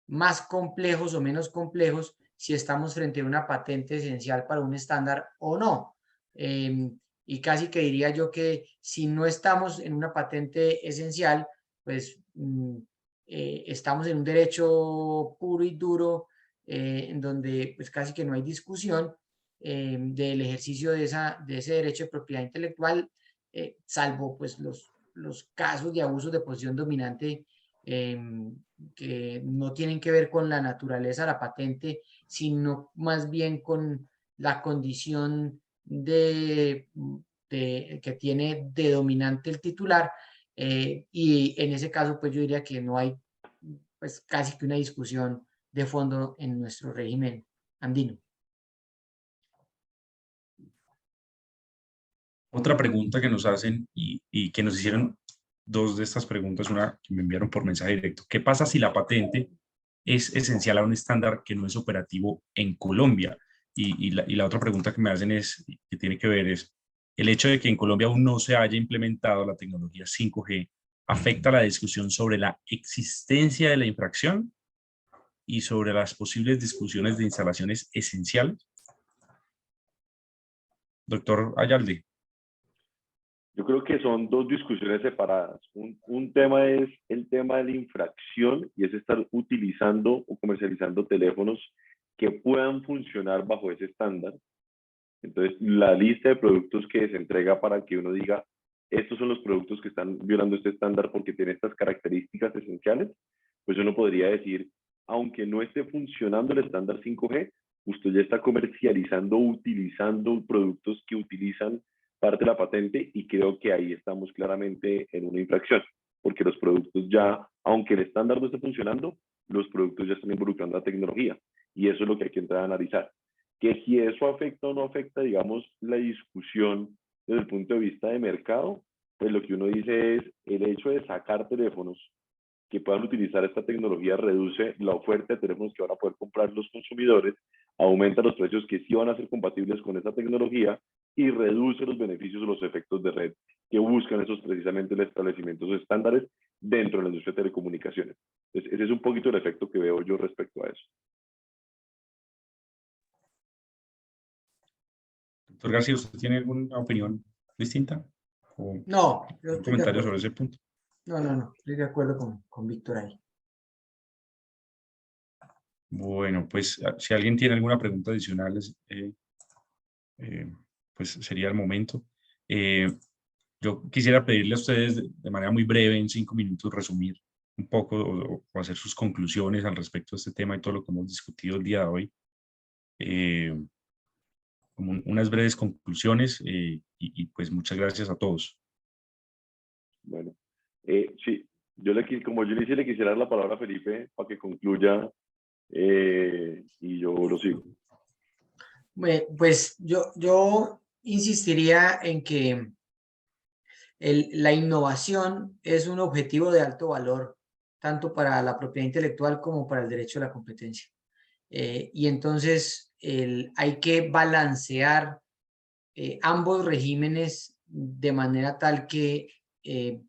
más complejos o menos complejos si estamos frente a una patente esencial para un estándar o no. Y casi que diría yo que si no estamos en una patente esencial, pues estamos en un derecho puro y duro, en donde pues casi que no hay discusión del ejercicio de ese derecho de propiedad intelectual, salvo pues los casos de abusos de posición dominante que no tienen que ver con la naturaleza de la patente, sino más bien con la condición que tiene de dominante el titular, y en ese caso pues yo diría que no hay pues casi que una discusión de fondo en nuestro régimen andino. Otra pregunta que nos hacen y que nos hicieron dos de estas preguntas, una que me enviaron por mensaje directo. ¿Qué pasa si la patente es esencial a un estándar que no es operativo en Colombia? Y la otra pregunta que me hacen es, que tiene que ver, es el hecho de que en Colombia aún no se haya implementado la tecnología 5G, ¿afecta la discusión sobre la existencia de la infracción y sobre las posibles discusiones de instalaciones esenciales? Doctor Ayalde. Yo creo que son dos discusiones separadas. Un tema es el tema de la infracción y es estar utilizando o comercializando teléfonos que puedan funcionar bajo ese estándar. Entonces, la lista de productos que se entrega para que uno diga, estos son los productos que están violando este estándar porque tienen estas características esenciales, pues uno podría decir, aunque no esté funcionando el estándar 5G, usted ya está comercializando, utilizando productos que utilizan parte de la patente y creo que ahí estamos claramente en una infracción, porque los productos ya, aunque el estándar no esté funcionando, los productos ya están involucrando la tecnología y eso es lo que hay que entrar a analizar. Que si eso afecta o no afecta, digamos, la discusión desde el punto de vista de mercado, pues lo que uno dice es el hecho de sacar teléfonos que puedan utilizar esta tecnología reduce la oferta de teléfonos que van a poder comprar los consumidores, aumenta los precios que sí van a ser compatibles con esta tecnología y reduce los beneficios o los efectos de red que buscan esos precisamente los establecimientos estándares dentro de la industria de telecomunicaciones. Entonces, ese es un poquito el efecto que veo yo respecto a eso. Doctor García, ¿usted tiene alguna opinión distinta? ¿O No, yo un estoy de comentario acuerdo. sobre ese punto? No, estoy de acuerdo con Víctor ahí. Bueno, pues si alguien tiene alguna pregunta adicional, pues sería el momento. Yo quisiera pedirle a ustedes de manera muy breve, en 5 minutos, resumir un poco o hacer sus conclusiones al respecto de este tema y todo lo que hemos discutido el día de hoy. Como unas breves conclusiones y pues muchas gracias a todos. Bueno, sí, como yo le quisiera dar la palabra a Felipe para que concluya y yo lo sigo. Pues yo insistiría en que la innovación es un objetivo de alto valor, tanto para la propiedad intelectual como para el derecho a la competencia. Y entonces hay que balancear ambos regímenes de manera tal que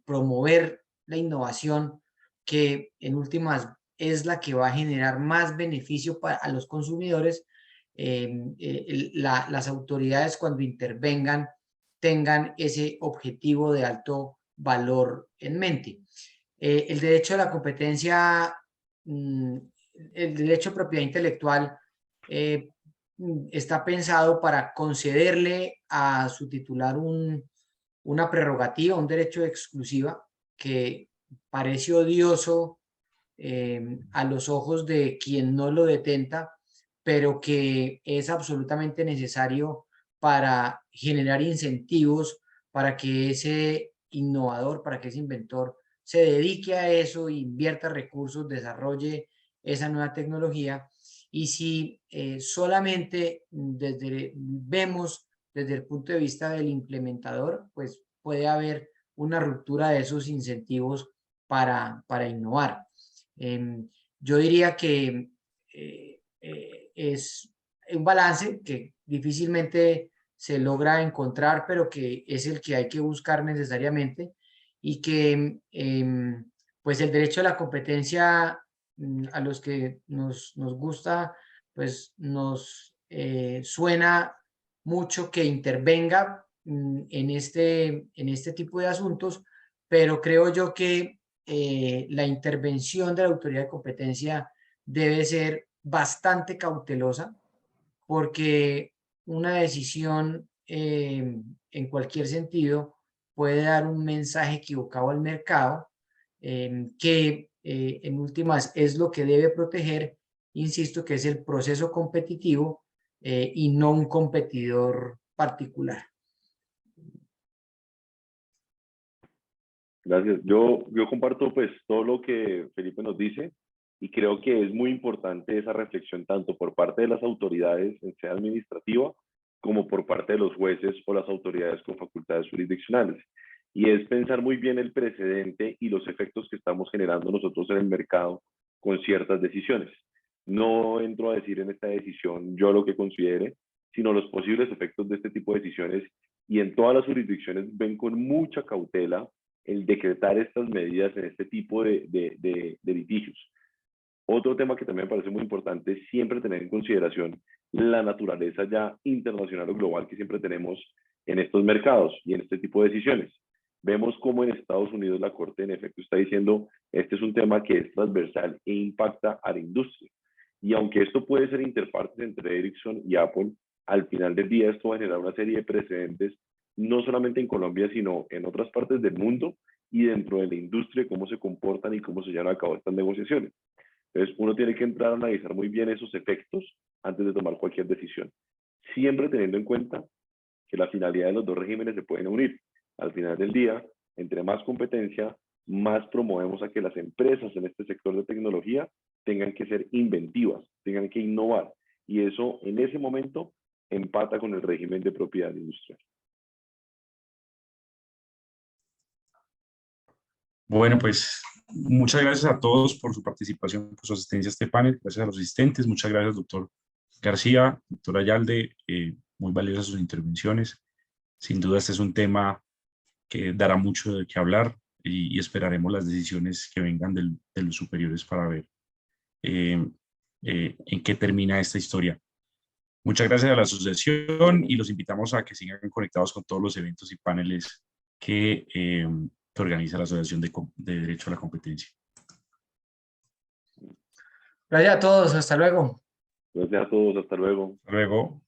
promover la innovación, que en últimas es la que va a generar más beneficio a los consumidores, las autoridades cuando intervengan tengan ese objetivo de alto valor en mente. El derecho a la competencia, el derecho a propiedad intelectual está pensado para concederle a su titular una prerrogativa, un derecho exclusiva que parece odioso a los ojos de quien no lo detenta, pero que es absolutamente necesario para generar incentivos para que ese innovador, para que ese inventor se dedique a eso, invierta recursos, desarrolle esa nueva tecnología. Y si solamente vemos desde el punto de vista del implementador, pues puede haber una ruptura de esos incentivos para innovar. Yo diría que es un balance que difícilmente se logra encontrar, pero que es el que hay que buscar necesariamente y que pues el derecho a la competencia a los que nos gusta pues nos suena mucho que intervenga en este tipo de asuntos, pero creo yo que la intervención de la autoridad de competencia debe ser bastante cautelosa, porque una decisión en cualquier sentido puede dar un mensaje equivocado al mercado, que en últimas es lo que debe proteger, insisto, que es el proceso competitivo y no un competidor particular. Gracias. Yo comparto pues todo lo que Felipe nos dice y creo que es muy importante esa reflexión tanto por parte de las autoridades en sede administrativa como por parte de los jueces o las autoridades con facultades jurisdiccionales. Y es pensar muy bien el precedente y los efectos que estamos generando nosotros en el mercado con ciertas decisiones. No entro a decir en esta decisión yo lo que considere, sino los posibles efectos de este tipo de decisiones, y en todas las jurisdicciones ven con mucha cautela el decretar estas medidas en este tipo de litigios. Otro tema que también me parece muy importante es siempre tener en consideración la naturaleza ya internacional o global que siempre tenemos en estos mercados y en este tipo de decisiones. Vemos cómo en Estados Unidos la Corte en efecto está diciendo este es un tema que es transversal e impacta a la industria. Y aunque esto puede ser interpartes entre Ericsson y Apple, al final del día esto va a generar una serie de precedentes, no solamente en Colombia, sino en otras partes del mundo y dentro de la industria, cómo se comportan y cómo se llevan a cabo estas negociaciones. Entonces, uno tiene que entrar a analizar muy bien esos efectos antes de tomar cualquier decisión, siempre teniendo en cuenta que la finalidad de los dos regímenes se pueden unir. Al final del día, entre más competencia, más promovemos a que las empresas en este sector de tecnología tengan que ser inventivas, tengan que innovar, y eso en ese momento empata con el régimen de propiedad industrial. Bueno, pues muchas gracias a todos por su participación, por su asistencia a este panel. Gracias a los asistentes. Muchas gracias, doctor García, doctor Ayalde. Muy valiosas sus intervenciones. Sin duda, este es un tema que dará mucho de qué hablar y esperaremos las decisiones que vengan de los superiores para ver en qué termina esta historia. Muchas gracias a la asociación y los invitamos a que sigan conectados con todos los eventos y paneles que organiza la Asociación de Derecho a la Competencia. Gracias a todos, hasta luego. Gracias a todos, hasta luego. Hasta luego.